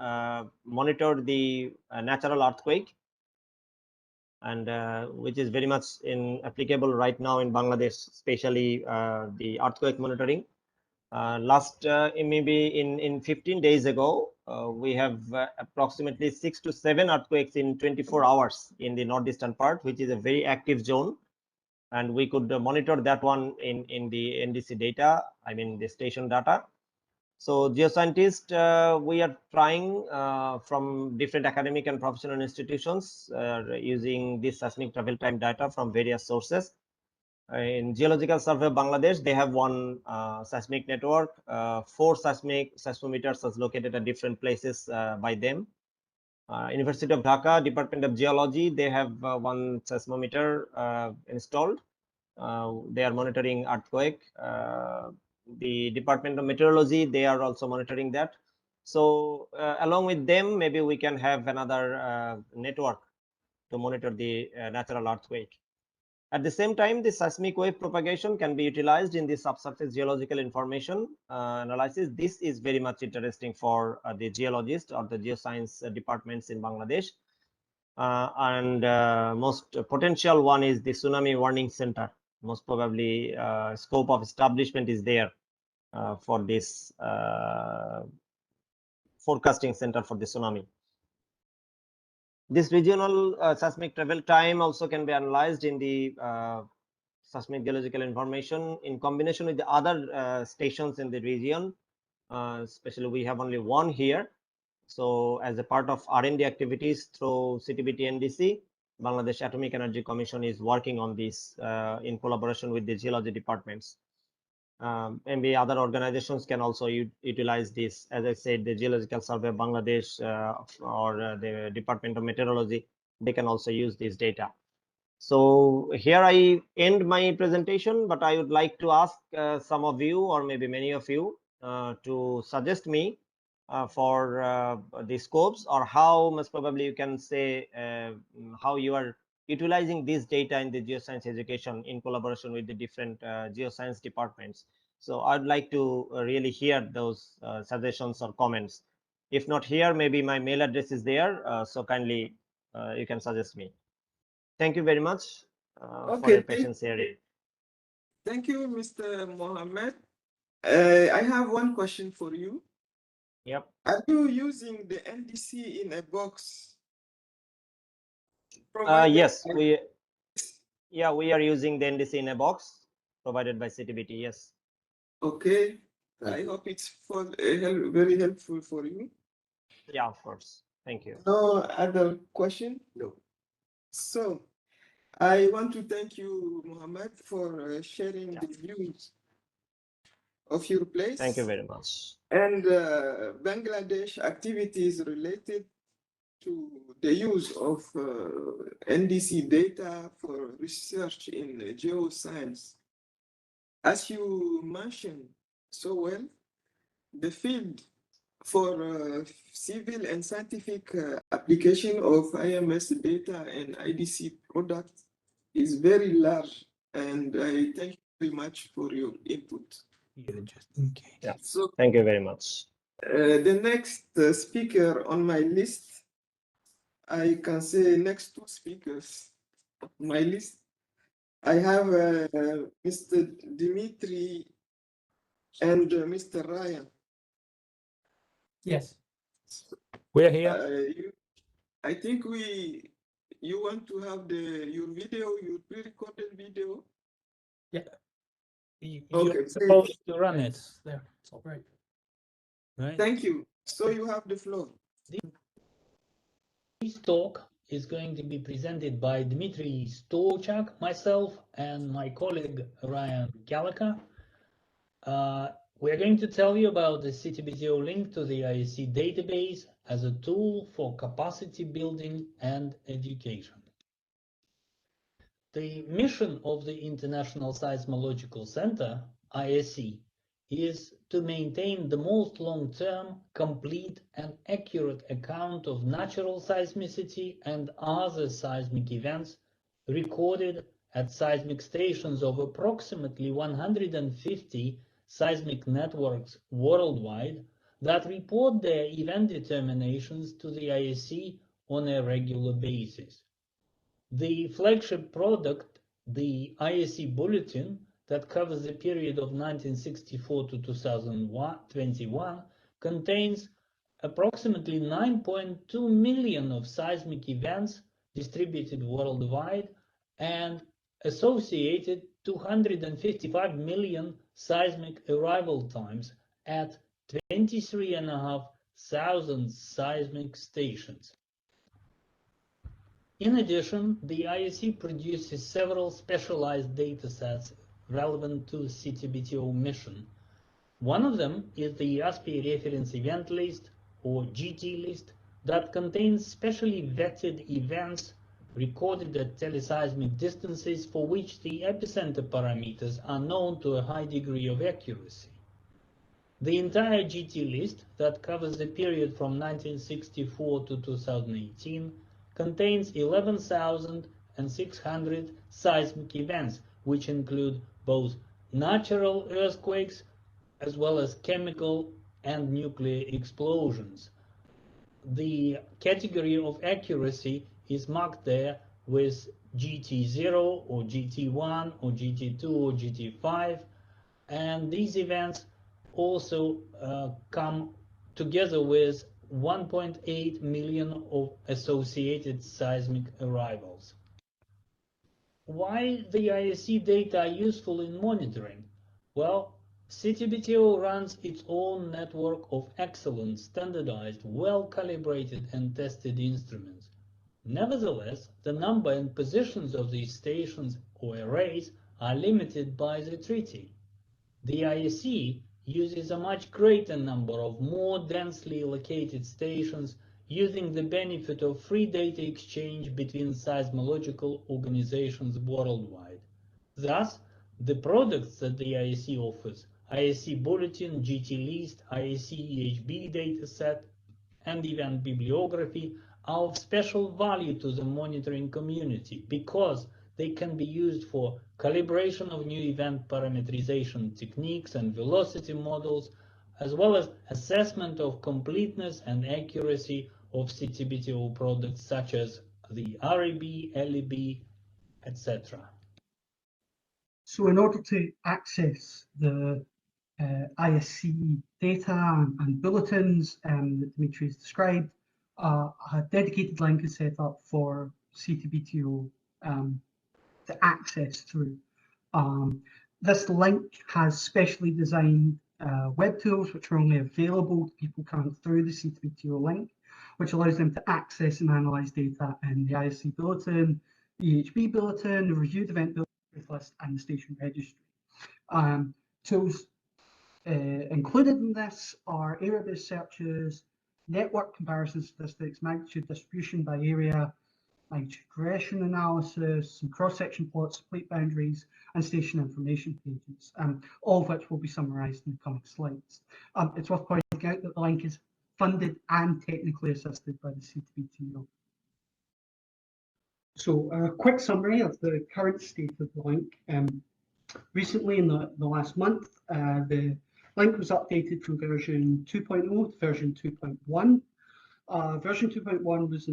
monitor the natural earthquake, and which is very much applicable right now in Bangladesh, especially the earthquake monitoring. Maybe in 15 days ago, we have approximately 6 to 7 earthquakes in 24 hours in the northeastern part, which is a very active zone. And we could monitor that one in the NDC data, I mean the station data. So geoscientists, we are trying from different academic and professional institutions using this seismic travel time data from various sources. In Geological Survey of Bangladesh, they have one seismic network. 4 seismometers are located at different places by them. University of Dhaka, Department of Geology, they have one seismometer installed. They are monitoring earthquake. The Department of Meteorology, they are also monitoring that. So along with them, maybe we can have another network to monitor the natural earthquake. At the same time, the seismic wave propagation can be utilized in the subsurface geological information analysis. This is very much interesting for the geologists or the geoscience departments in Bangladesh. and most potential one is the Tsunami Warning Center. Most probably scope of establishment is there for this forecasting center for the tsunami. This regional seismic travel time also can be analyzed in the seismic geological information in combination with the other stations in the region. Especially we have only one here. So as a part of R&D activities through CTBT NDC, Bangladesh Atomic Energy Commission is working on this in collaboration with the geology departments. Maybe other organizations can also utilize this. As I said, the Geological Survey of Bangladesh or the Department of Meteorology, they can also use this data. So here I end my presentation, but I would like to ask some of you or maybe many of you to suggest me for the scopes, or how most probably you can say how you are utilizing this data in the geoscience education in collaboration with the different geoscience departments. So I'd like to really hear those suggestions or comments. If not here, maybe my mail address is there, so kindly you can suggest me. Thank you very much for your patience here. Thank you, Mr. Mohammed. I have one question for you. Yep. Are you using the NDC in a box? Yes, we are using the NDC in a box provided by CTBT. Yes. Okay. I hope it's very helpful for you. Yeah, of course. Thank you. No other question? No. So I want to thank you, Mohammed, for sharing the views of your place. Thank you very much. And Bangladesh activities related to the use of NDC data for research in geoscience. As you mentioned so well, the field for civil and scientific application of IMS data and IDC products is very large, and I thank you very much for your input. Just in case. Yeah. So thank you very much. The next speaker on my list, I can say next two speakers on my list. I have Mr. Dimitri and Mr. Ryan. Yes. We're here. I think you want to have your video, your pre-recorded video. Yeah. You're Okay, supposed to run it there. It's all right. Right. Thank you. So you have the floor. This talk is going to be presented by Dmitry Stochak, myself, and my colleague Ryan Gallagher. We're going to tell you about the CTBTO link to the ISC database as a tool for capacity building and education. The mission of the International Seismological Center, ISC, is to maintain the most long-term, complete and accurate account of natural seismicity and other seismic events recorded at seismic stations of approximately 150 seismic networks worldwide that report their event determinations to the ISC on a regular basis. The flagship product, the ISC Bulletin, that covers the period of 1964 to 2021, contains approximately 9.2 million of seismic events distributed worldwide and associated 255 million seismic arrival times at 23,500 seismic stations. In addition, the ISC produces several specialized datasets relevant to CTBTO mission. One of them is the ASPI Reference Event List, or GT list, that contains specially vetted events recorded at teleseismic distances for which the epicenter parameters are known to a high degree of accuracy. The entire GT list, that covers the period from 1964 to 2018, contains 11,600 seismic events, which include both natural earthquakes as well as chemical and nuclear explosions. The category of accuracy is marked there with GT0 or GT1 or GT2 or GT5, and these events also come together with 1.8 million of associated seismic arrivals. Why the ISC data are useful in monitoring? Well, CTBTO runs its own network of excellent, standardized, well-calibrated and tested instruments. Nevertheless, the number and positions of these stations or arrays are limited by the treaty. The ISC uses a much greater number of more densely located stations using the benefit of free data exchange between seismological organizations worldwide. Thus, the products that the ISC offers, ISC Bulletin, GT List, ISC EHB dataset, and event bibliography, are of special value to the monitoring community because they can be used for calibration of new event parameterization techniques and velocity models, as well as assessment of completeness and accuracy of CTBTO products such as the REB, LEB, etc. So in order to access the ISC data and bulletins that Dimitri has described, a dedicated link is set up for CTBTO to access through. This link has specially designed web tools which are only available to people coming through the CTBTO link, which allows them to access and analyze data in the ISC bulletin, the EHB bulletin, the reviewed event bulletin list, and the station registry. Tools included in this are area-based searches, network comparison statistics, magnitude distribution by area, magnitude regression analysis, some cross-section plots, split boundaries, and station information pages, all of which will be summarised in the coming slides. It's worth pointing out that the link is funded and technically assisted by the CTBTO. So a quick summary of the current state of the link. Recently, in the last month, the link was updated from version 2.0 to version 2.1. Version 2.1 was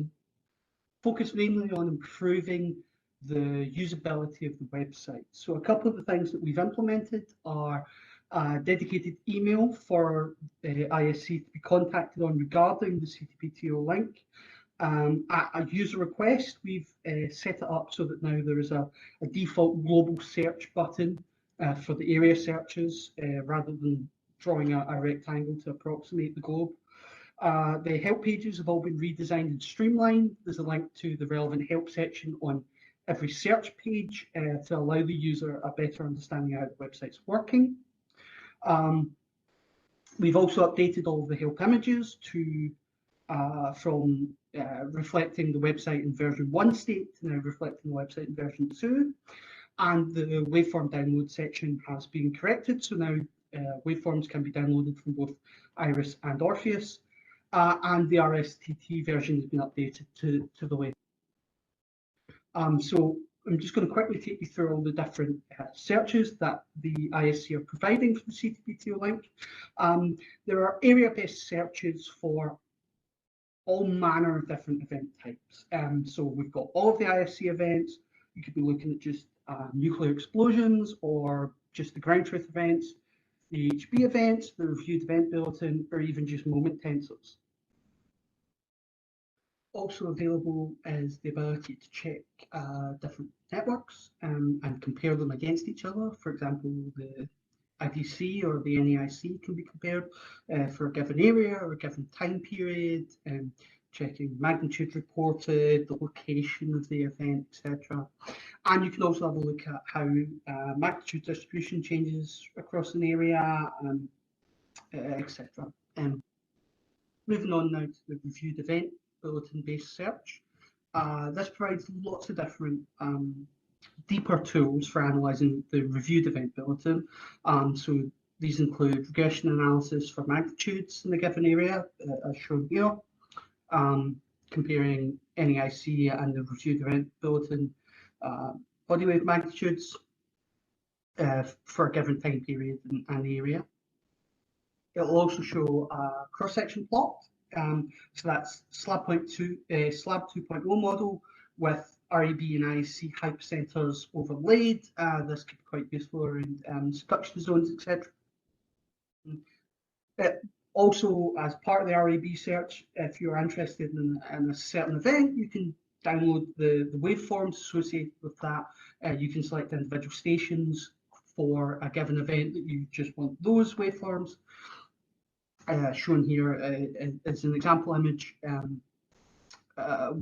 focused mainly on improving the usability of the website. So a couple of the things that we've implemented are a dedicated email for the ISC to be contacted on regarding the CTBTO link. At a user request, we've set it up so that now there is a default global search button for the area searches rather than drawing a rectangle to approximate the globe. The help pages have all been redesigned and streamlined. There's a link to the relevant help section on every search page to allow the user a better understanding of how the website's working. We've also updated all of the help images to from reflecting the website in version 1 state to now reflecting the website in version 2. And the waveform download section has been corrected, so now waveforms can be downloaded from both Iris and Orpheus. And the RSTT version has been updated to the web. So I'm just going to quickly take you through all the different searches that the ISC are providing for the CTBTO link. There are area-based searches for all manner of different event types. So we've got all of the ISC events. You could be looking at just nuclear explosions or just the ground truth events, the HB events, the reviewed event bulletin, or even just moment tensors. Also available is the ability to check different networks and compare them against each other. For example, the IDC or the NEIC can be compared for a given area or a given time period, checking magnitude reported, the location of the event, etc. And you can also have a look at how magnitude distribution changes across an area, etc. Moving on now to the reviewed event bulletin-based search. This provides lots of different deeper tools for analysing the reviewed event bulletin. So these include regression analysis for magnitudes in a given area, as shown here, comparing NEIC and the reviewed event bulletin body wave magnitudes for a given time period and area. It will also show a cross-section plot So that's slab 2.0 model with REB and IC hypercenters overlaid. This could be quite useful around subduction zones, etc. Also, as part of the REB search, if you're interested in a certain event, you can download the waveforms associated with that. You can select individual stations for a given event that you just want those waveforms. Shown here is an example image,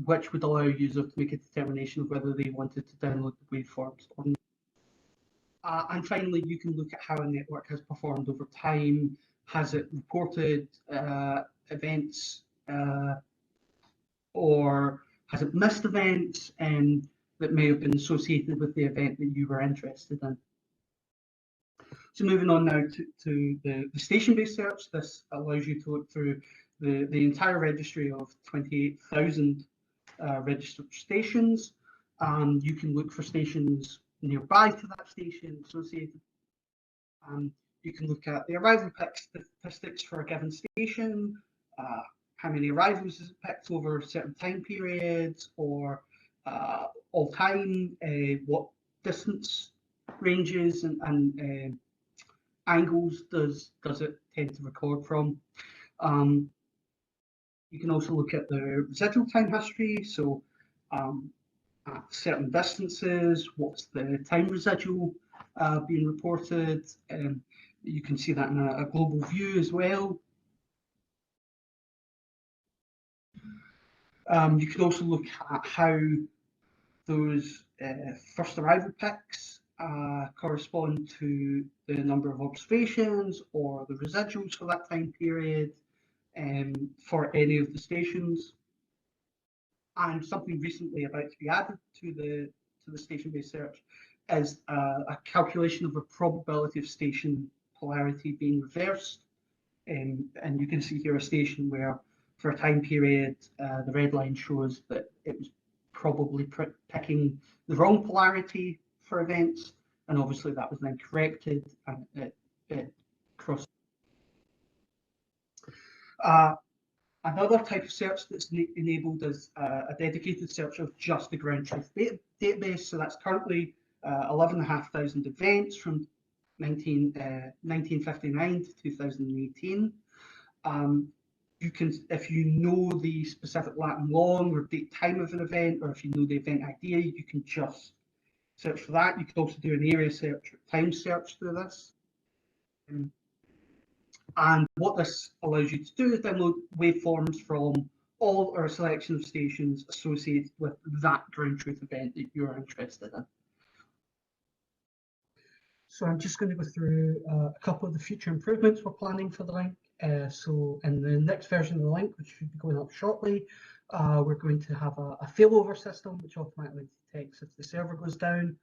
which would allow users to make a determination of whether they wanted to download the waveforms or not. And finally, you can look at how a network has performed over time. Has it reported events or has it missed events that may have been associated with the event that you were interested in? So moving on now to the station-based search, this allows you to look through the entire registry of 28,000 registered stations. You can look for stations nearby to that station associated. You can look at the arrival pick statistics for a given station, how many arrivals is it picked over certain time periods, or all time, what distance ranges and angles does it tend to record from. You can also look at the residual time history, so at certain distances, what's the time residual being reported. You can see that in a global view as well. You can also look at how those first arrival picks correspond to the number of observations or the residuals for that time period for any of the stations. And something recently about to be added to the station-based search is a calculation of a probability of station polarity being reversed. And you can see here a station where for a time period, the red line shows that it was probably picking the wrong polarity for events. And obviously that was then corrected and it crossed. Another type of search that's enabled is a dedicated search of just the ground truth database. So that's currently 11,500 events from 1959 to 2018. You can, if you know the specific lat and long or date time of an event, or if you know the event idea, you can just search for that. You can also do an area search or time search through this. And what this allows you to do is download waveforms from all or a selection of stations associated with that ground truth event that you're interested in. So I'm just going to go through a couple of the future improvements we're planning for the link. So in the next version of the link, which should be going up shortly, we're going to have a failover system which automatically detects if the server goes down.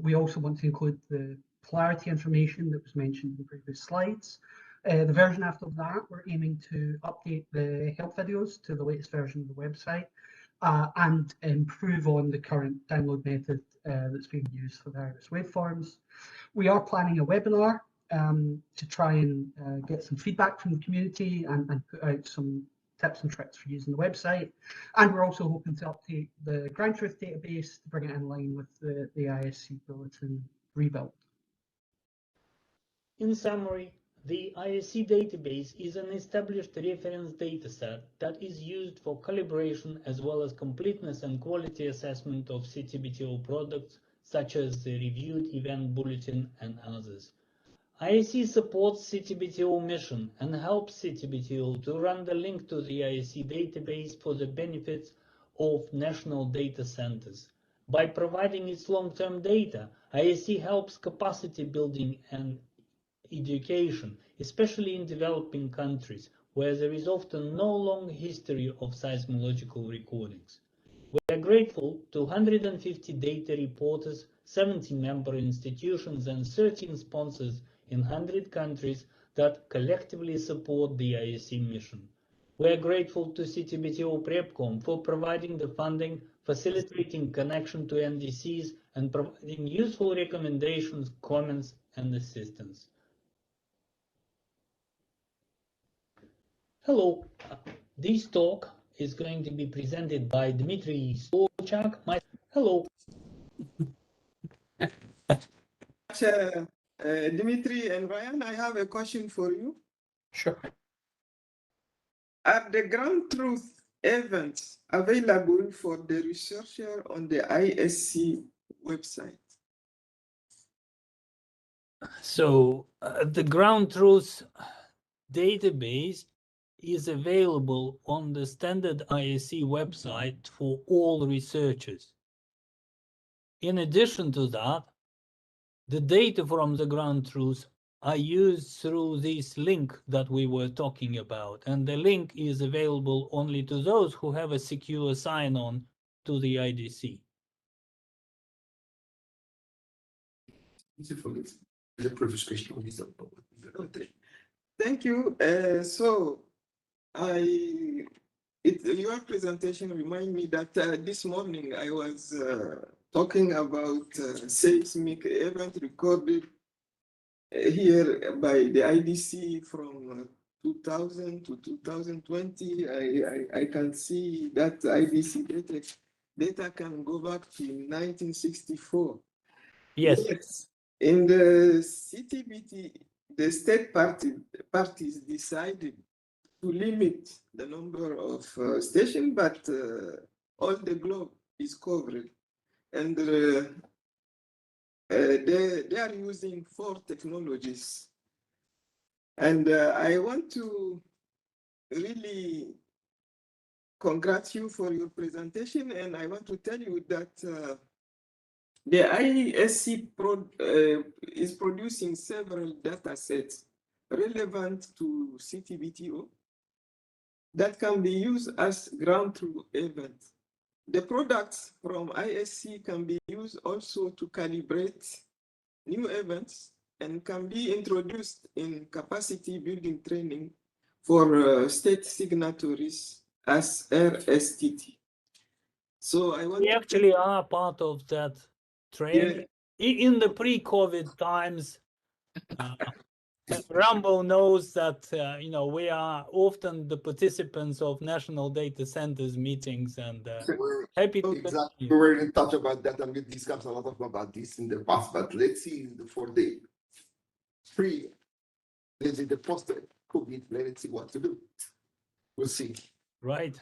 We also want to include the polarity information that was mentioned in the previous slides. The version after that, we're aiming to update the help videos to the latest version of the website and improve on the current download method that's being used for various waveforms. We are planning a webinar to try and get some feedback from the community and put out some tips and tricks for using the website. And we're also hoping to update the ground truth database to bring it in line with the ISC bulletin rebuild. In summary, the ISC database is an established reference dataset that is used for calibration as well as completeness and quality assessment of CTBTO products such as the reviewed event bulletin and others. ISC supports CTBTO mission and helps CTBTO to run the link to the ISC database for the benefits of national data centers. By providing its long-term data, ISC helps capacity building and education, especially in developing countries, where there is often no long history of seismological recordings. We are grateful to 150 data reporters, 70 member institutions, and 13 sponsors in 100 countries that collectively support the ISC mission. We are grateful to CTBTO PrepCom for providing the funding, facilitating connection to NDCs, and providing useful recommendations, comments, and assistance. Hello. This talk is going to be presented by Dmitry Stochak. Hello. Dimitri and Ryan, I have a question for you. Sure. Are the ground truth events available for the researcher on the ISC website? So the ground truth database is available on the standard ISC website for all researchers. In addition to that, the data from the ground truth are used through this link that we were talking about, and the link is available only to those who have a secure sign-on to the IDC. The previous question is Okay. Thank you. Your presentation remind me that this morning I was talking about seismic event recorded here by the IDC from 2000 to 2020. I can see that IDC data can go back to 1964. Yes. In the CTBT, the state parties decided to limit the number of stations, but all the globe is covered. And they are using 4 technologies. And I want to really congratulate you for your presentation. And I want to tell you that the ISC is producing several data sets relevant to CTBTO that can be used as ground truth events. The products from ISC can be used also to calibrate new events and can be introduced in capacity building training for state signatories as RSTT. So I want We actually are part of that training. In the pre-COVID times, Rambo knows that we are often the participants of national data centers meetings, and happy to exactly. We were in touch about that, and we discussed a lot about this in the past. But let's see for the the post-COVID. Let's see what to do. We'll see. Right.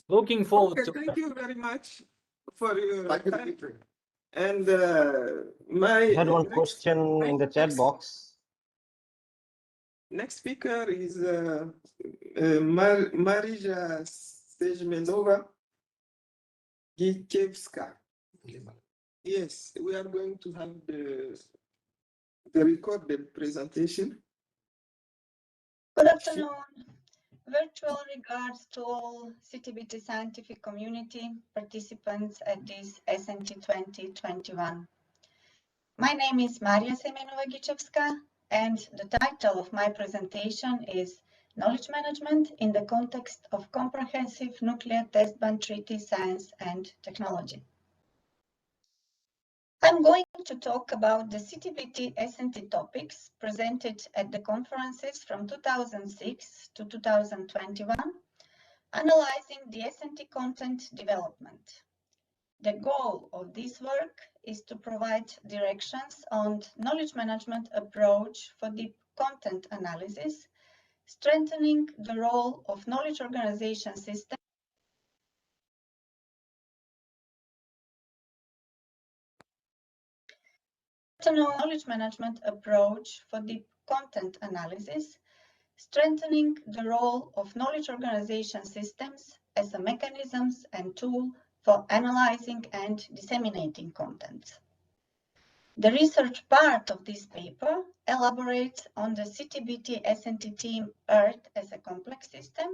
Looking forward to. Thank you very much for your time. You. And I had one question in the chat box. Next speaker is Marija Stejmenova Gikiewska. Yes, we are going to have the recorded presentation. Good afternoon. Virtual regards to all CTBT scientific community participants at this SNT 2021. My name is Maria Semenova Gikiewska, and the title of my presentation is Knowledge Management in the Context of Comprehensive Nuclear Test Ban Treaty Science and Technology. I'm going to talk about the CTBT SNT topics presented at the conferences from 2006 to 2021, analyzing the SNT content development. The goal of this work is to provide directions on knowledge management approach for deep content analysis, strengthening the role of knowledge organization system knowledge management approach for deep content analysis, strengthening the role of knowledge organization systems as a mechanisms and tool for analyzing and disseminating content. The research part of this paper elaborates on the CTBT SNT team Earth as a complex system,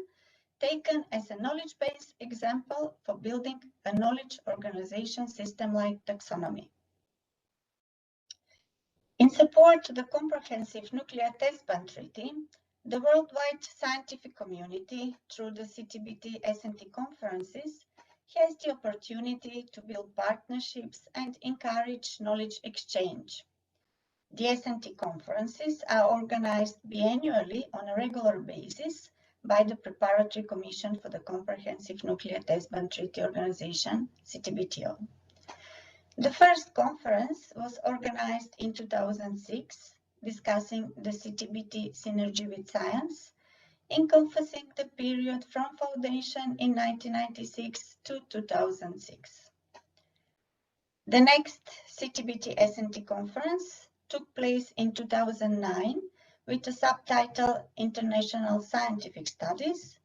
taken as a knowledge-based example for building a knowledge organization system-like taxonomy. In support of the Comprehensive Nuclear Test Ban Treaty, the worldwide scientific community, through the CTBT SNT conferences, has the opportunity to build partnerships and encourage knowledge exchange. The S&T conferences are organized biannually on a regular basis by the Preparatory Commission for the Comprehensive Nuclear Test Ban Treaty Organization, CTBTO. The first conference was organized in 2006, discussing the CTBT synergy with science, encompassing the period from foundation in 1996 to 2006. The next CTBT S&T conference took place in 2009 with the subtitle International Scientific Studies,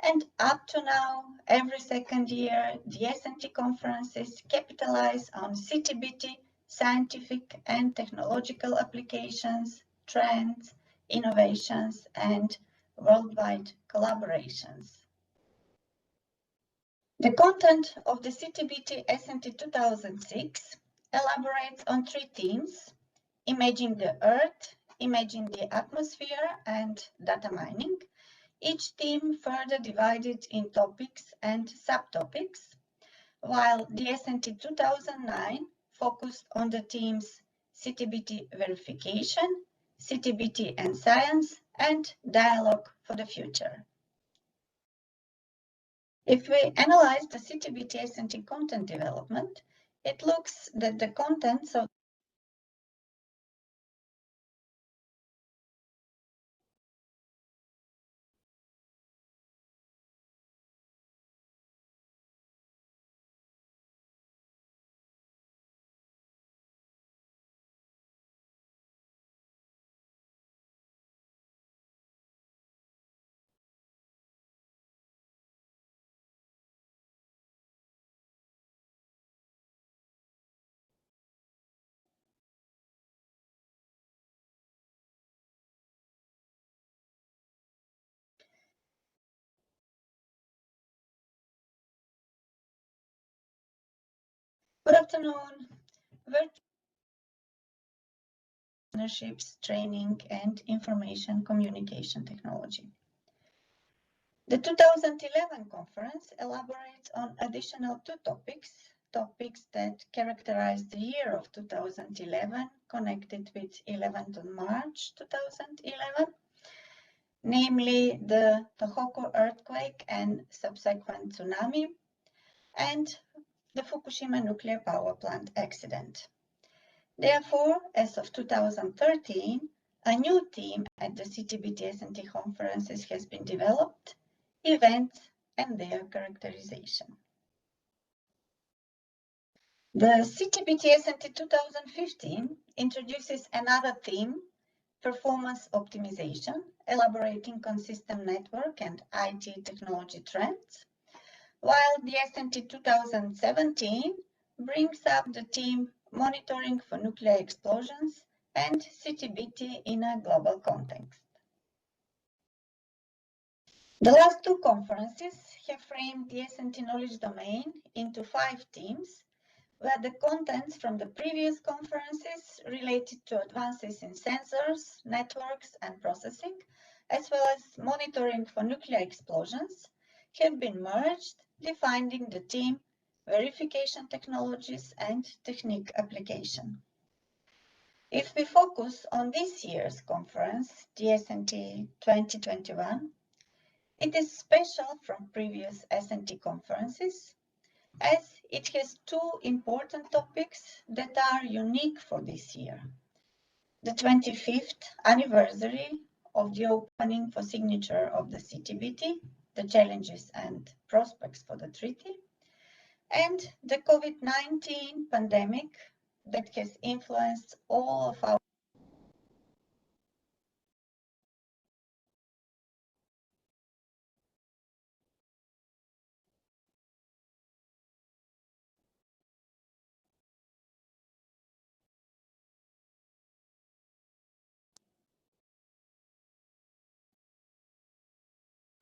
and up to now, every second year, the S&T conferences capitalize on CTBT scientific and technological applications, trends, innovations, and worldwide collaborations. The content of the CTBT S&T 2006 elaborates on three themes: imaging the Earth, imaging the atmosphere, and data mining. Each theme further divided in topics and subtopics, while the S&T 2009 focused on the themes CTBT verification, CTBT and science, and dialogue for the future. If we analyze the CTBT S&T content development, it looks that the contents of Good afternoon. Partnerships, training, and information communication technology. The 2011 conference elaborates on additional two topics that characterize the year of 2011, connected with 11th of March 2011, namely the Tohoku earthquake and subsequent tsunami, and the Fukushima nuclear power plant accident. Therefore, as of 2013, a new theme at the CTBT S&T conferences has been developed: events and their characterization. The CTBT S&T 2015 introduces another theme: performance optimization, elaborating on system network and IT technology trends, while the S&T 2017 brings up the theme monitoring for nuclear explosions and CTBT in a global context. The last two conferences have framed the S&T knowledge domain into 5 themes, where the contents from the previous conferences related to advances in sensors, networks, and processing, as well as monitoring for nuclear explosions, have been merged, defining the theme verification technologies and technique application. If we focus on this year's conference, the S&T 2021, it is special from previous S&T conferences, as it has 2 important topics that are unique for this year: the 25th anniversary of the opening for signature of the CTBT, the challenges and prospects for the treaty, and the COVID-19 pandemic that has influenced all of our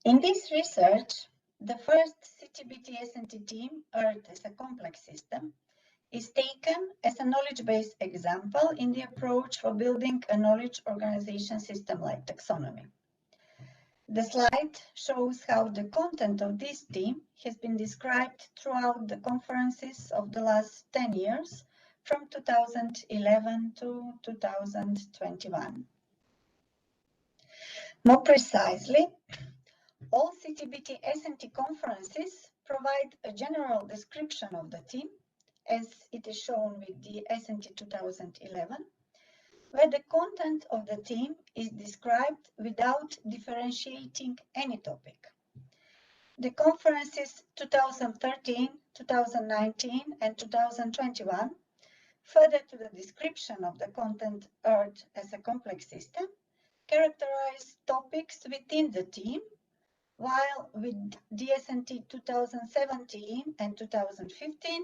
In this research, the first CTBT S&T team, Earth as a complex system, is taken as a knowledge-based example in the approach for building a knowledge organization system like taxonomy. The slide shows how the content of this theme has been described throughout the conferences of the last 10 years from 2011 to 2021. More precisely, all CTBT S&T conferences provide a general description of the theme, as it is shown with the S&T 2011, where the content of the theme is described without differentiating any topic. The conferences 2013, 2019, and 2021, further to the description of the content Earth as a complex system, characterize topics within the theme, while with DSNT 2017 and 2015,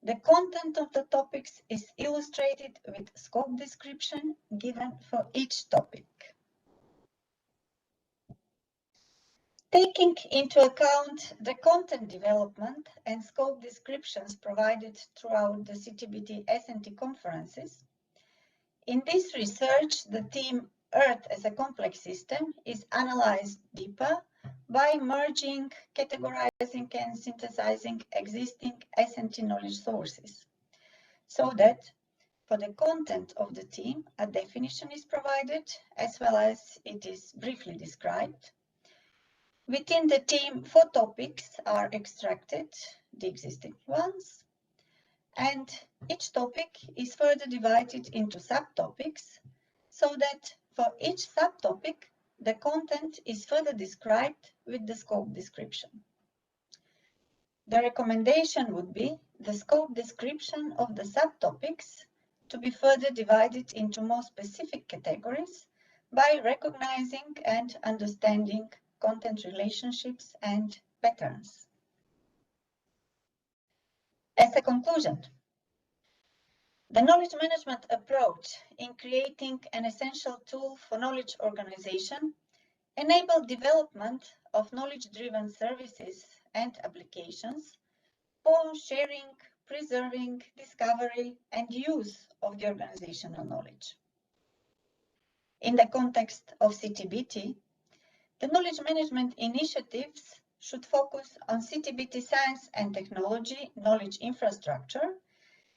the content of the topics is illustrated with scope description given for each topic. Taking into account the content development and scope descriptions provided throughout the CTBT S&T conferences, in this research, the theme Earth as a complex system is analyzed deeper by merging, categorizing, and synthesizing existing S&T knowledge sources, so that for the content of the theme, a definition is provided, as well as it is briefly described. Within the theme, 4 topics are extracted, the existing ones, and each topic is further divided into subtopics, so that for each subtopic, the content is further described with the scope description. The recommendation would be the scope description of the subtopics to be further divided into more specific categories by recognizing and understanding content relationships and patterns. As a conclusion, the knowledge management approach in creating an essential tool for knowledge organization enabled development of knowledge-driven services and applications for sharing, preserving, discovery, and use of the organizational knowledge. In the context of CTBT, the knowledge management initiatives should focus on CTBT science and technology knowledge infrastructure,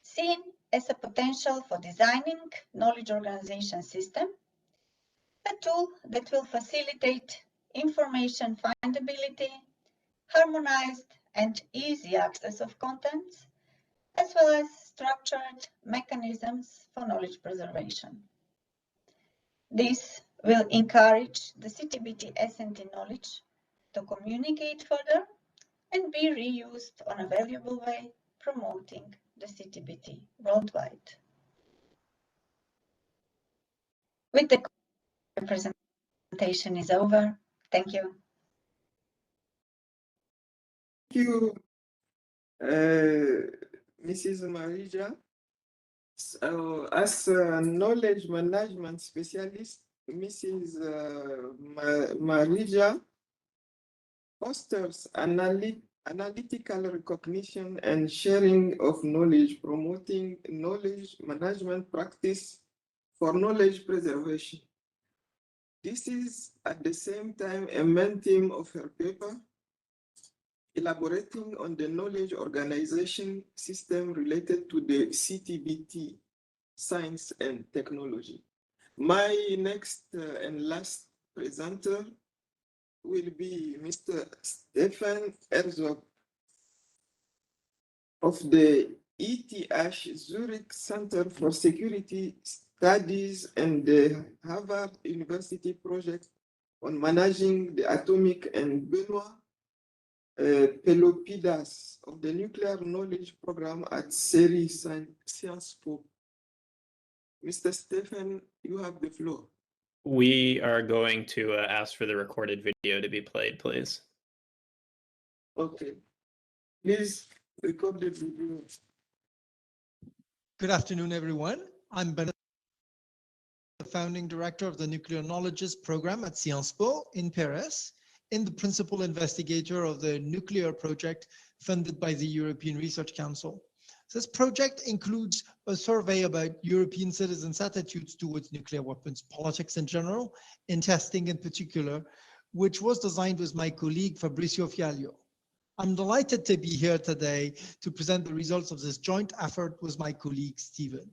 seen as a potential for designing knowledge organization system, a tool that will facilitate information findability, harmonized and easy access of contents, as well as structured mechanisms for knowledge preservation. This will encourage the CTBT S&T knowledge to communicate further and be reused on a valuable way, promoting the CTBT worldwide. With the presentation is over. Thank you. Thank you, Mrs. Marija. So, as a knowledge management specialist, Mrs. Marija fosters analytical recognition and sharing of knowledge, promoting knowledge management practice for knowledge preservation. This is at the same time a main theme of her paper, elaborating on the knowledge organization system related to the CTBT, science and technology. My next and last presenter will be Mr. Stefan Herzog of the ETH Zurich Center for Security Studies and the Harvard University project on managing the atomic and Benoit Pelopidas of the Nuclear Knowledge Program at Sciences Po. Mr. Stefan, you have the floor. We are going to ask for the recorded video to be played, please. Okay. Please record the video. Good afternoon, everyone. I'm Ben, the founding director of the Nuclear Knowledges Program at Sciences Po in Paris, and the principal investigator of the nuclear project funded by the European Research Council. This project includes a survey about European citizens' attitudes towards nuclear weapons, politics in general, and testing in particular, which was designed with my colleague Fabrizio Fialio. I'm delighted to be here today to present the results of this joint effort with my colleague, Stephen.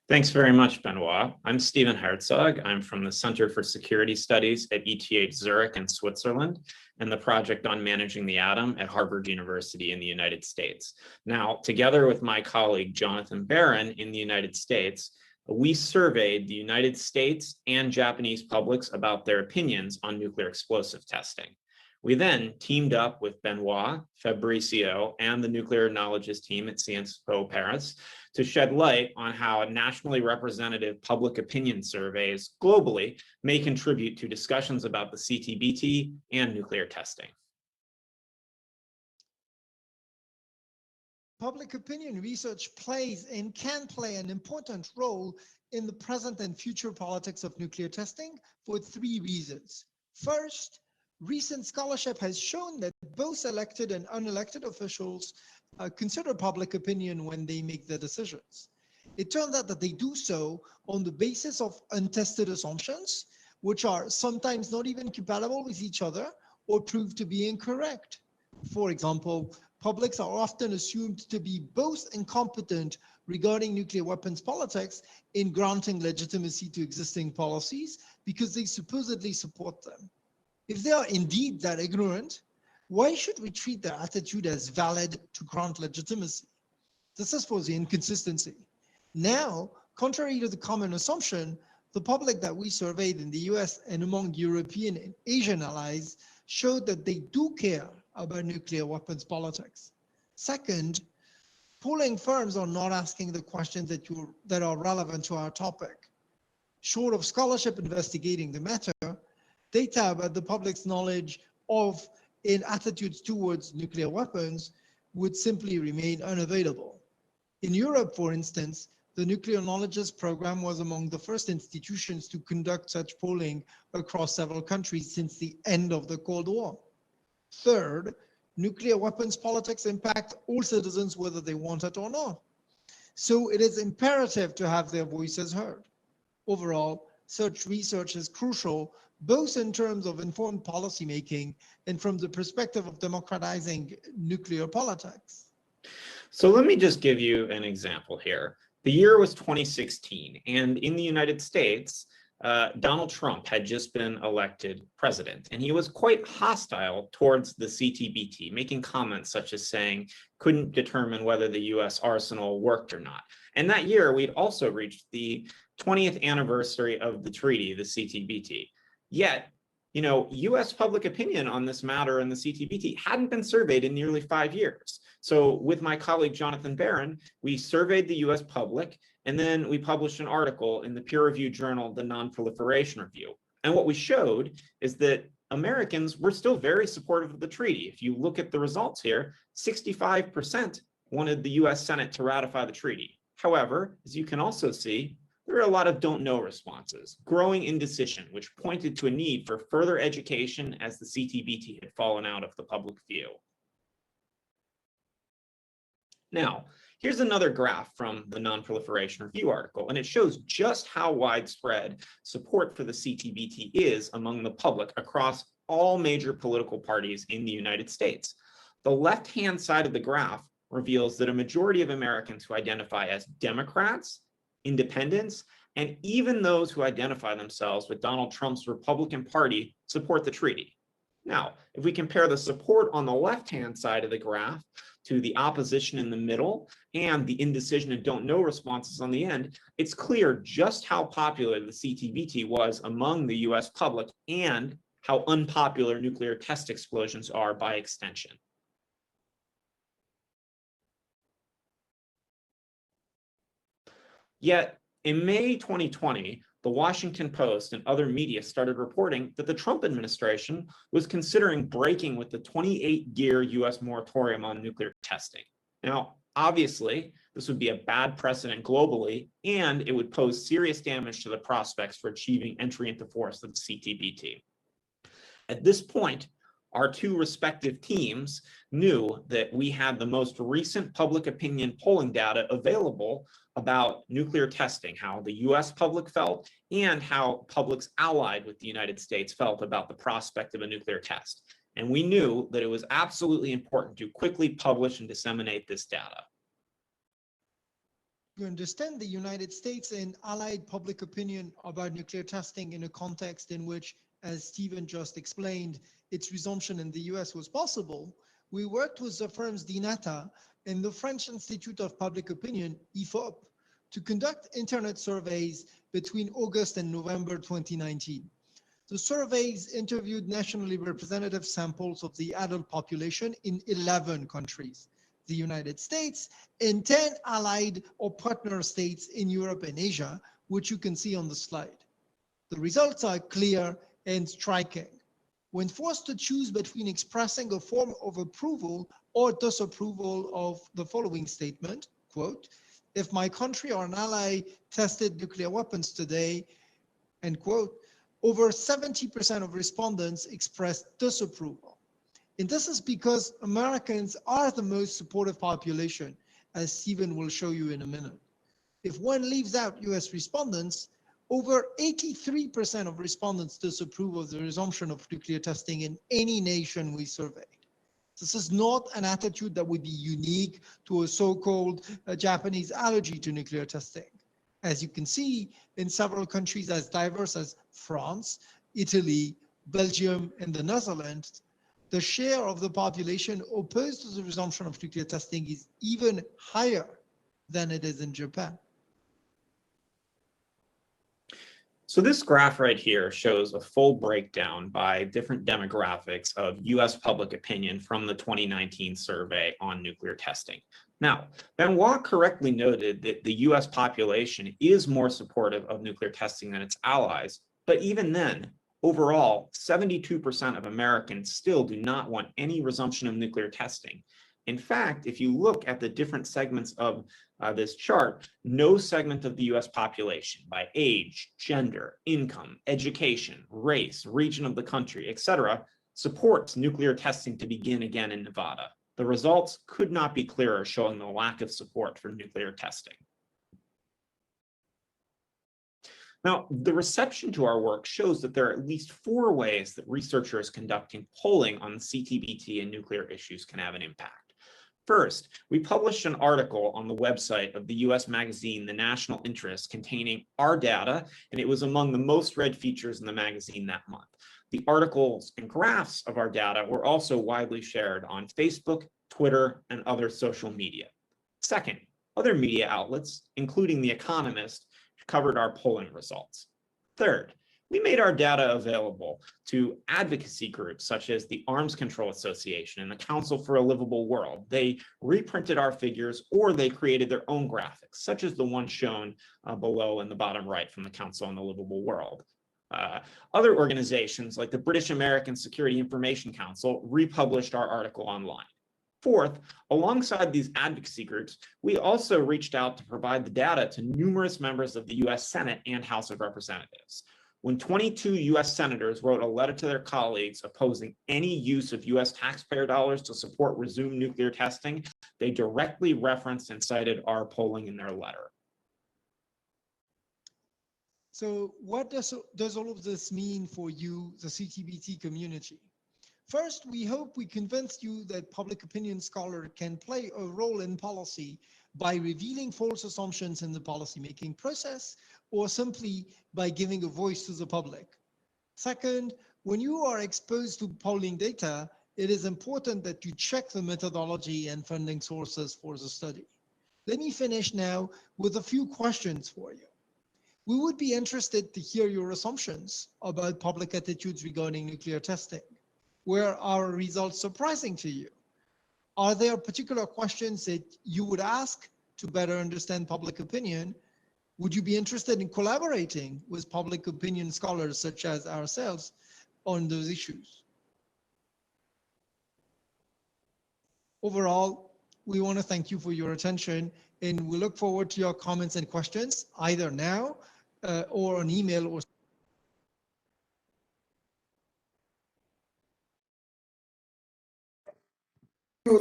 Thanks very much, Benoit. I'm Stephen Herzog. I'm from the Center for Security Studies at ETH Zurich in Switzerland, and the Project on Managing the Atom at Harvard University in the United States. Now, together with my colleague, Jonathan Barron in the United States, we surveyed the United States and Japanese publics about their opinions on nuclear explosive testing. We then teamed up with Benoit, Fabricio, and the nuclear knowledges team at Sciences Po Paris to shed light on how nationally representative public opinion surveys globally may contribute to discussions about the CTBT and nuclear testing. Public opinion research plays and can play an important role in the present and future politics of nuclear testing for three reasons. First, recent scholarship has shown that both elected and unelected officials consider public opinion when they make their decisions. It turns out that they do so on the basis of untested assumptions, which are sometimes not even compatible with each other or prove to be incorrect. For example, publics are often assumed to be both incompetent regarding nuclear weapons politics in granting legitimacy to existing policies because they supposedly support them. If they are indeed that ignorant, why should we treat their attitude as valid to grant legitimacy? This is for the inconsistency. Now, contrary to the common assumption, the public that we surveyed in the US and among European and Asian allies showed that they do care about nuclear weapons politics. Second, polling firms are not asking the questions that are relevant to our topic. Short of scholarship investigating the matter, data about the public's knowledge of and attitudes towards nuclear weapons would simply remain unavailable. In Europe, for instance, the Nuclear Knowledges Program was among the first institutions to conduct such polling across several countries since the end of the Cold War. Third, nuclear weapons politics impact all citizens whether they want it or not. So it is imperative to have their voices heard. Overall, such research is crucial both in terms of informed policymaking and from the perspective of democratizing nuclear politics. So let me just give you an example here. The year was 2016, and in the United States, Donald Trump had just been elected president, and he was quite hostile towards the CTBT, making comments such as saying, couldn't determine whether the US arsenal worked or not. And that year, we'd also reached the 20th anniversary of the treaty, the CTBT. Yet, US public opinion on this matter and the CTBT hadn't been surveyed in nearly 5 years. So with my colleague, Jonathan Barron, we surveyed the US public, and then we published an article in the peer-reviewed journal, the Non-Proliferation Review. And what we showed is that Americans were still very supportive of the treaty. If you look at the results here, 65% wanted the US Senate to ratify the treaty. However, as you can also see, there are a lot of don't know responses, growing indecision, which pointed to a need for further education as the CTBT had fallen out of the public view. Now, here's another graph from the Non-Proliferation Review article, and it shows just how widespread support for the CTBT is among the public across all major political parties in the United States. The left-hand side of the graph reveals that a majority of Americans who identify as Democrats, independents, and even those who identify themselves with Donald Trump's Republican Party support the treaty. Now, if we compare the support on the left-hand side of the graph to the opposition in the middle and the indecision and don't know responses on the end, it's clear just how popular the CTBT was among the US public and how unpopular nuclear test explosions are by extension. Yet, in May 2020, the Washington Post and other media started reporting that the Trump administration was considering breaking with the 28-year US moratorium on nuclear testing. Now, obviously, this would be a bad precedent globally, and it would pose serious damage to the prospects for achieving entry into force of the CTBT. At this point, our two respective teams knew that we had the most recent public opinion polling data available about nuclear testing, how the US public felt, and how publics allied with the United States felt about the prospect of a nuclear test. And we knew that it was absolutely important to quickly publish and disseminate this data. You understand the United States and allied public opinion about nuclear testing in a context in which, as Stephen just explained, its resumption in the US was possible. We worked with the firms DINATA and the French Institute of Public Opinion, IFOP, to conduct internet surveys between August and November 2019. The surveys interviewed nationally representative samples of the adult population in 11 countries, the United States, and 10 allied or partner states in Europe and Asia, which you can see on the slide. The results are clear and striking. When forced to choose between expressing a form of approval or disapproval of the following statement, quote, if my country or an ally tested nuclear weapons today, end quote, over 70% of respondents expressed disapproval. And this is because Americans are the most supportive population, as Stephen will show you in a minute. If one leaves out US respondents, over 83% of respondents disapprove of the resumption of nuclear testing in any nation we surveyed. This is not an attitude that would be unique to a so-called Japanese allergy to nuclear testing. As you can see, in several countries as diverse as France, Italy, Belgium, and the Netherlands, the share of the population opposed to the resumption of nuclear testing is even higher than it is in Japan. So this graph right here shows a full breakdown by different demographics of US public opinion from the 2019 survey on nuclear testing. Now, Benoit correctly noted that the US population is more supportive of nuclear testing than its allies, but even then, overall, 72% of Americans still do not want any resumption of nuclear testing. In fact, if you look at the different segments of this chart, no segment of the US population by age, gender, income, education, race, region of the country, etc., supports nuclear testing to begin again in Nevada. The results could not be clearer, showing the lack of support for nuclear testing. Now, the reception to our work shows that there are at least 4 ways that researchers conducting polling on CTBT and nuclear issues can have an impact. First, we published an article on the website of the US magazine, The National Interest, containing our data, and it was among the most read features in the magazine that month. The articles and graphs of our data were also widely shared on Facebook, Twitter, and other social media. Second, other media outlets, including The Economist, covered our polling results. Third, we made our data available to advocacy groups such as the Arms Control Association and the Council for a Livable World. They reprinted our figures or they created their own graphics, such as the one shown below in the bottom right from the Council on the Livable World. Other organizations like the British American Security Information Council republished our article online. Fourth, alongside these advocacy groups, we also reached out to provide the data to numerous members of the US Senate and House of Representatives. When 22 US senators wrote a letter to their colleagues opposing any use of US taxpayer dollars to support resumed nuclear testing, they directly referenced and cited our polling in their letter. So what does all of this mean for you, the CTBT community? First, we hope we convinced you that public opinion scholar can play a role in policy by revealing false assumptions in the policymaking process, or simply by giving a voice to the public. Second, when you are exposed to polling data, it is important that you check the methodology and funding sources for the study. Let me finish now with a few questions for you. We would be interested to hear your assumptions about public attitudes regarding nuclear testing. Were our results surprising to you? Are there particular questions that you would ask to better understand public opinion? Would you be interested in collaborating with public opinion scholars such as ourselves on those issues? Overall, we want to thank you for your attention, and we look forward to your comments and questions either now or on email or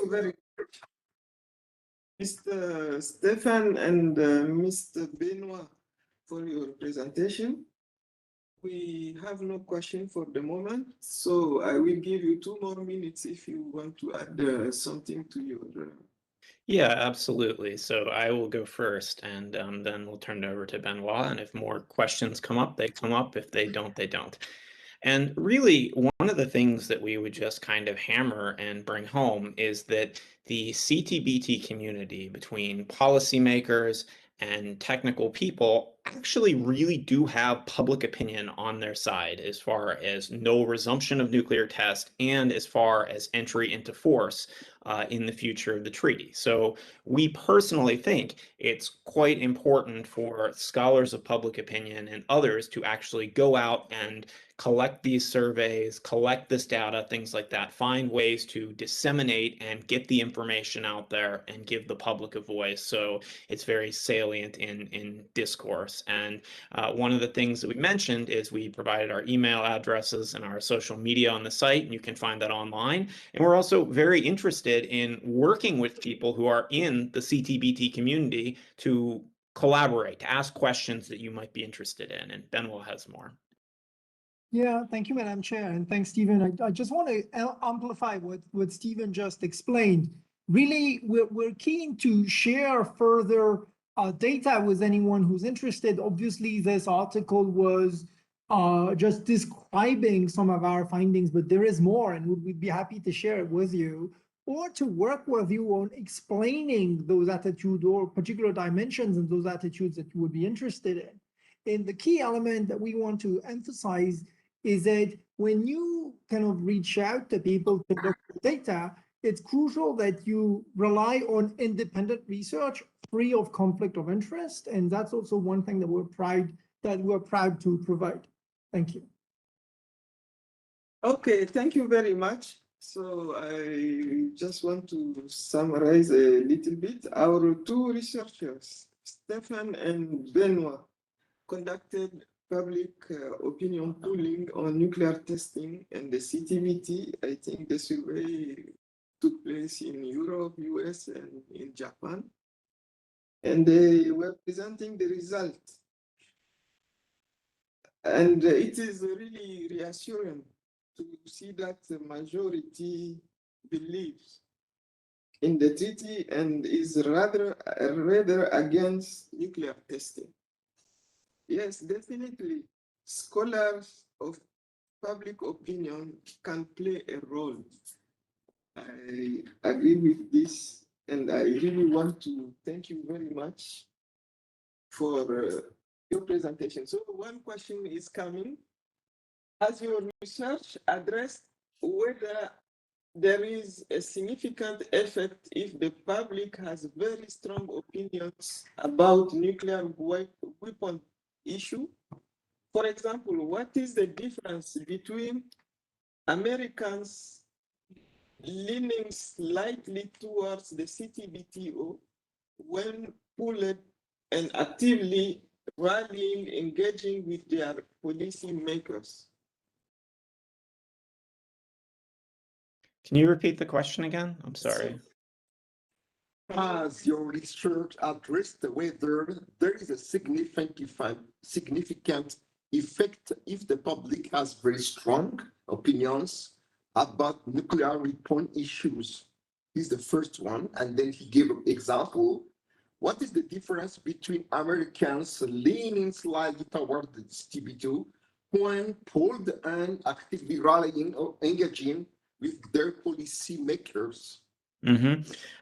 very good. Mr. Stefan and Mr. Benoit for your presentation. We have no question for the moment, so I will give you 2 more minutes if you want to add something to your. Yeah, absolutely. So I will go first, and then we'll turn it over to Benoit. And if more questions come up, they come up. If they don't, they don't. And really, one of the things that we would just kind of hammer and bring home is that the CTBT community between policymakers and technical people actually really do have public opinion on their side as far as no resumption of nuclear test and as far as entry into force in the future of the treaty. So we personally think it's quite important for scholars of public opinion and others to actually go out and collect these surveys, collect this data, things like that, find ways to disseminate and get the information out there and give the public a voice. So it's very salient in discourse. And one of the things that we mentioned is we provided our email addresses and our social media on the site, and you can find that online. And we're also very interested in working with people who are in the CTBT community to collaborate, to ask questions that you might be interested in. And Benoit has more. Yeah, thank you, Madam Chair, and thanks, Stephen. I just want to amplify what Stephen just explained. Really, we're keen to share further data with anyone who's interested. Obviously, this article was just describing some of our findings, but there is more, and we'd be happy to share it with you, or to work with you on explaining those attitudes or particular dimensions in those attitudes that you would be interested in. And the key element that we want to emphasize is that when you kind of reach out to people to look at data, it's crucial that you rely on independent research free of conflict of interest. And that's also one thing that we're proud to provide. Thank you. Okay, thank you very much. So I just want to summarize a little bit. Our 2 researchers, Stefan and Benoit, conducted public opinion polling on nuclear testing and the CTBT. I think the survey took place in Europe, US, and in Japan. And they were presenting the results. And it is really reassuring to see that the majority believes in the treaty and is rather against nuclear testing. Yes, definitely. Scholars of public opinion can play a role. I agree with this, and I really want to thank you very much for your presentation. So one question is coming. Has your research addressed whether there is a significant effect if the public has very strong opinions about nuclear weapon issue? For example, what is the difference between Americans leaning slightly towards the CTBTO when pulled and actively rallying, engaging with their policy makers? Can you repeat the question again? I'm sorry. Has your research addressed whether there is a significant effect if the public has very strong opinions about nuclear weapon issues? Is the first one, and then he gave an example. What is the difference between Americans leaning slightly toward the CTBTO when pulled and actively rallying or engaging with their policy makers?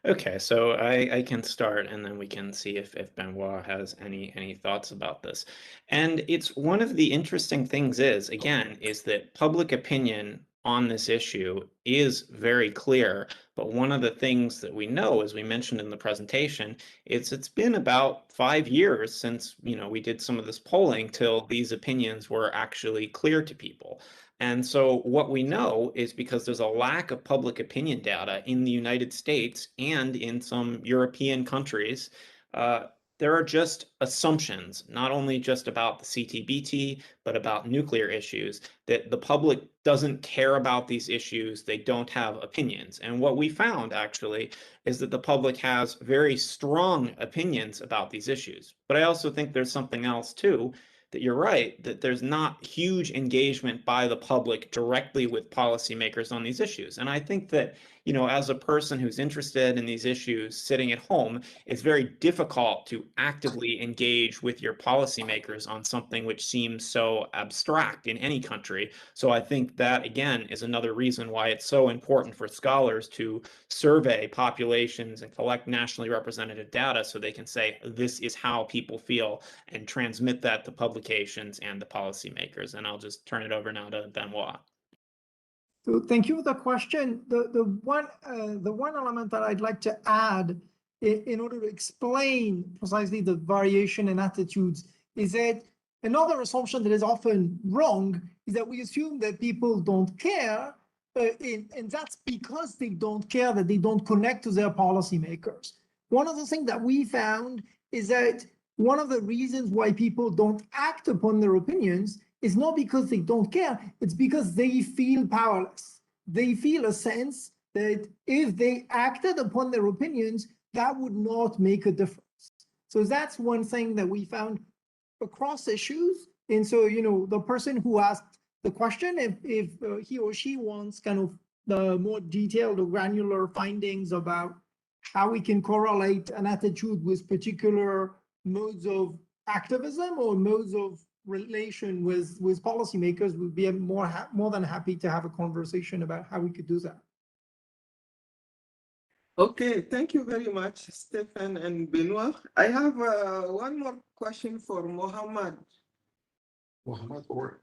Okay, so I can start, and then we can see if Benoit has any thoughts about this. And it's one of the interesting things is that public opinion on this issue is very clear. But one of the things that we know, as we mentioned in the presentation, is it's been about 5 years since we did some of this polling till these opinions were actually clear to people. And so what we know is because there's a lack of public opinion data in the United States and in some European countries, there are just assumptions, not only just about the CTBT, but about nuclear issues, that the public doesn't care about these issues. They don't have opinions. And what we found actually is that the public has very strong opinions about these issues. But I also think there's something else too, that you're right, that there's not huge engagement by the public directly with policymakers on these issues. And I think that, you know, as a person who's interested in these issues sitting at home, it's very difficult to actively engage with your policymakers on something which seems so abstract in any country. So I think that, again, is another reason why it's so important for scholars to survey populations and collect nationally representative data so they can say, this is how people feel, and transmit that to publications and the policymakers. And I'll just turn it over now to Benoit. So thank you for the question. The one element that I'd like to add in order to explain precisely the variation in attitudes is that another assumption that is often wrong is that we assume that people don't care, and that's because they don't care, that they don't connect to their policymakers. One of the things that we found is that one of the reasons why people don't act upon their opinions is not because they don't care, it's because they feel powerless. They feel a sense that if they acted upon their opinions, that would not make a difference. So that's one thing that we found across issues. And so, you know, the person who asked the question, if he or she wants kind of the more detailed or granular findings about how we can correlate an attitude with particular modes of activism or modes of relation with policymakers, would be more than happy to have a conversation about how we could do that. Okay, thank you very much, Stephen and Benoit. I have one more question for Mohammed. Mohammed or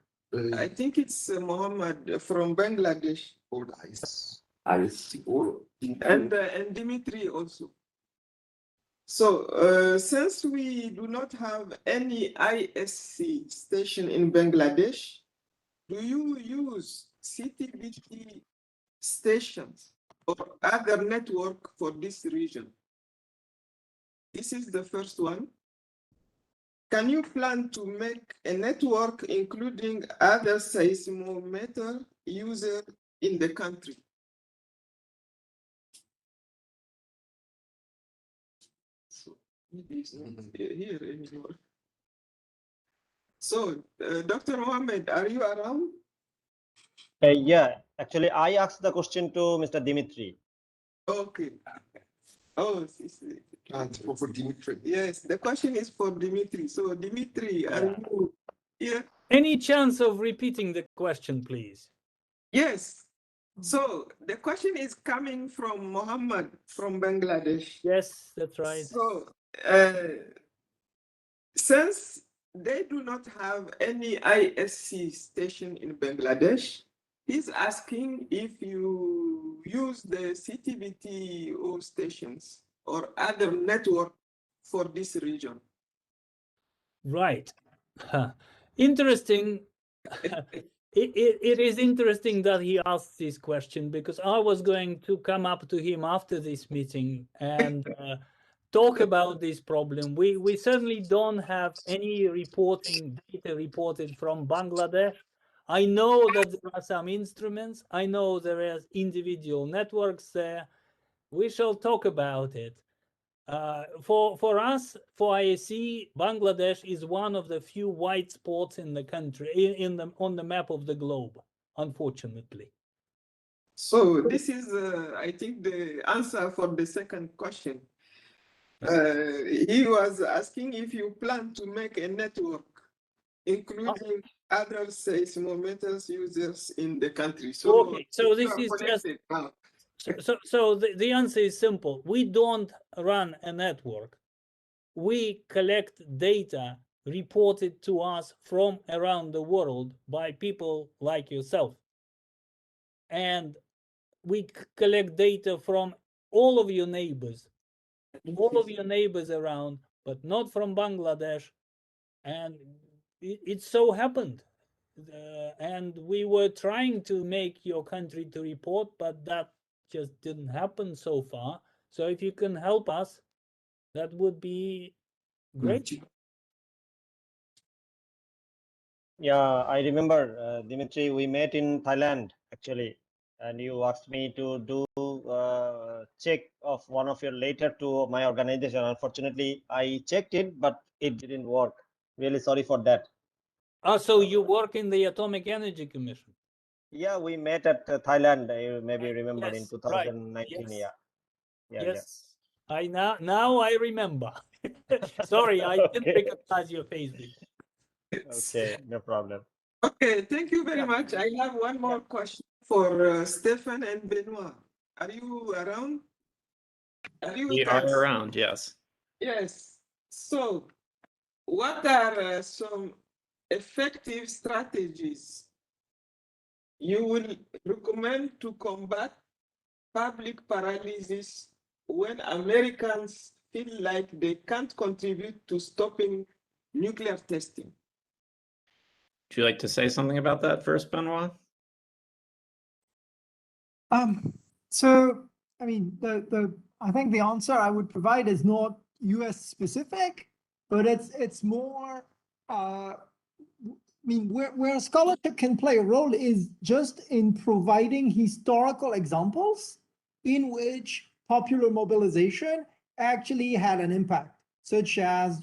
I think it's Mohammed from Bangladesh. or IC or And Dimitri also. So since we do not have any ISC station in Bangladesh, do you use CTBT stations or other network for this region? This is the first one. Can you plan to make a network including other seismometer users in the country? Maybe it's not here anymore. So, Dr. Mohammed, are you around? Yeah, actually, I asked the question to Mr. Dimitri. Okay. Oh, for Dimitri. yes, the question is for Dimitri. So, Dimitri, are you here? Any chance of repeating the question, please? Yes. So, the question is coming from Mohammed from Bangladesh. Yes, that's right. So, since they do not have any ISC station in Bangladesh, he's asking if you use the CTBTO stations or other network for this region. Right. Interesting. It is interesting that he asked this question, because I was going to come up to him after this meeting and talk about this problem. We certainly don't have any data reported from Bangladesh. I know that there are some instruments. I know there are individual networks there. We shall talk about it. For us, for ISC, Bangladesh is one of the few white spots in the country, on the map of the globe, unfortunately. So this is, I think, the answer for the second question. He was asking if you plan to make a network, including other seismometers users in the country. So, okay, so this is just... So the answer is simple. We don't run a network. We collect data reported to us from around the world by people like yourself. And we collect data from all of your neighbors around, but not from Bangladesh. And it so happened. And we were trying to make your country to report, but that just didn't happen so far. So if you can help us, that would be great. Yeah, I remember, Dimitri, we met in Thailand, actually, and you asked me to do check of one of your letter to my organization. Unfortunately, I checked it, but it didn't work. Really sorry for that. So you work in the Atomic Energy Commission? Yeah, we met at Thailand. You maybe remember in Yes, 2019. yes. Yeah. Yes. Now I remember. Sorry, I didn't Okay. recognize your face before. Okay, no problem. Okay, thank you very much. I have one more question for Stefan and Benoit. Are you around? Are you We with are us? around, yes. Yes. So, what are some effective strategies you will recommend to combat public paralysis when Americans feel like they can't contribute to stopping nuclear testing? Would you like to say something about that first, Benoit? So, I mean, I think the answer I would provide is not US specific, but it's more, I mean, where scholarship can play a role is just in providing historical examples in which popular mobilization actually had an impact, such as,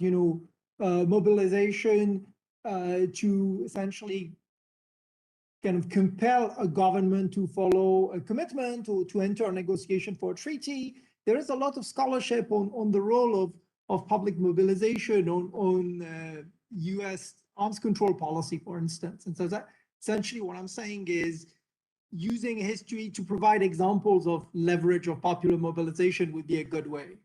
mobilization to essentially kind of compel a government to follow a commitment or to enter a negotiation for a treaty. There is a lot of scholarship on the role of public mobilization on US arms control policy, for instance. And so that essentially what I'm saying is using history to provide examples of leverage of popular mobilization would be a good way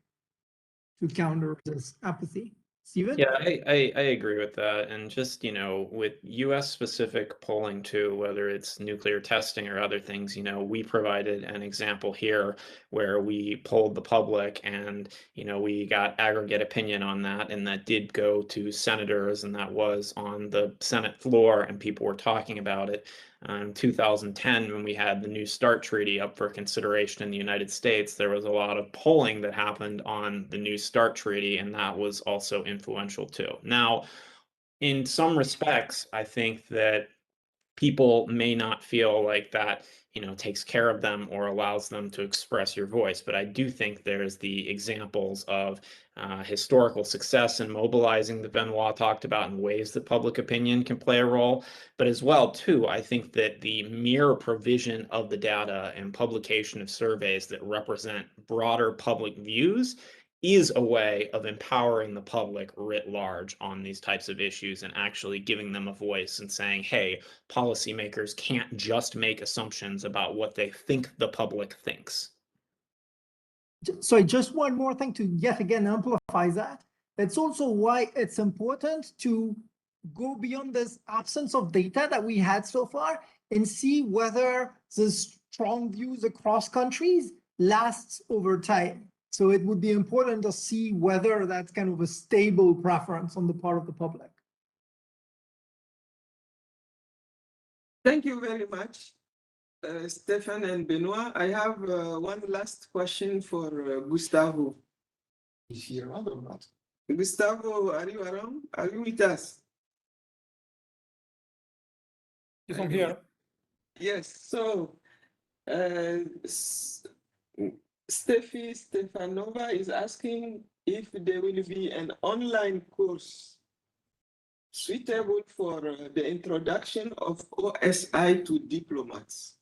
to counter this apathy. Stephen? Yeah, I agree with that. And just, with US specific polling too, whether it's nuclear testing or other things, we provided an example here where we polled the public and, we got aggregate opinion on that. And that did go to senators, and that was on the Senate floor, and people were talking about it. In 2010, when we had the New START Treaty up for consideration in the United States, there was a lot of polling that happened on the New START Treaty, and that was also influential too. Now, in some respects, I think that people may not feel like that, takes care of them or allows them to express your voice. But I do think there's the examples of historical success in mobilizing that Benoit talked about in ways that public opinion can play a role. But as well, too, I think that the mere provision of the data and publication of surveys that represent broader public views is a way of empowering the public writ large on these types of issues and actually giving them a voice and saying, hey, policymakers can't just make assumptions about what they think the public thinks. So just one more thing to yet again amplify that. That's also why it's important to go beyond this absence of data that we had so far and see whether the strong views across countries lasts over time. So it would be important to see whether that's kind of a stable preference on the part of the public. Thank you very much, Stefan and Benoit. I have one last question for Gustavo. Is he around or not? Gustavo, are you around? Are you with us? Yes, I'm here. Yes, so Steffi Stefanova is asking if there will be an online course suitable for the introduction of OSI to diplomats.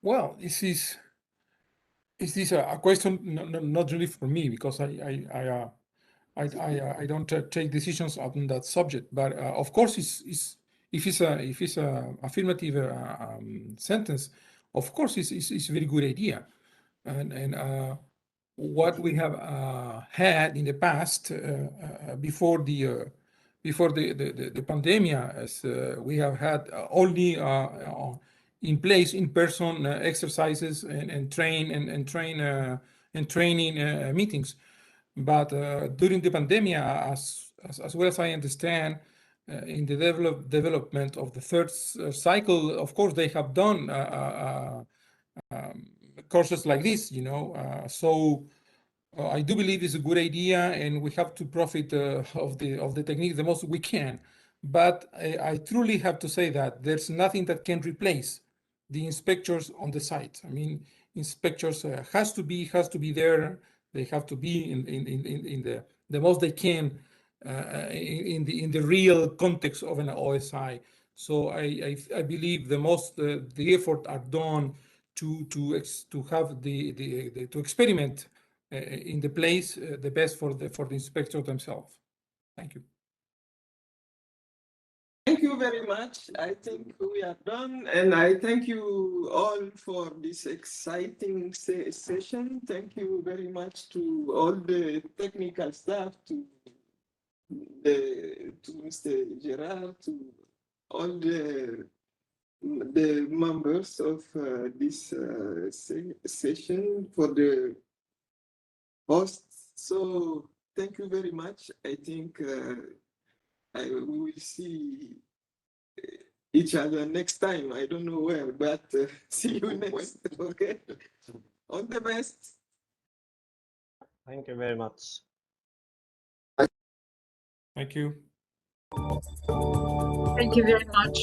Well, is this a question not really for me, because I don't take decisions on that subject. But of course, if it's a affirmative sentence, of course, it's a very good idea. And what we have had in the past before the pandemic, as we have had only in place in-person exercises and training meetings. But during the pandemic, as well as I understand, in the development of the third cycle, of course, they have done courses like this, so I do believe it's a good idea, and we have to profit of the technique the most we can. But I truly have to say that there's nothing that can replace the inspectors on the site. I mean, inspectors has to be there. They have to be in the most they can in the real context of an OSI. So I believe the effort are done to have to experiment in the place the best for the inspector themselves. Thank you. Thank you very much. I think we are done, and I thank you all for this exciting session. Thank you very much to all the technical staff, to Mr. Gerard, to all the members of this session, for the hosts. So thank you very much. I think we will see each other next time. I don't know where, but see you next. Okay. All the best. Thank you very much. Thank you. Thank you very much.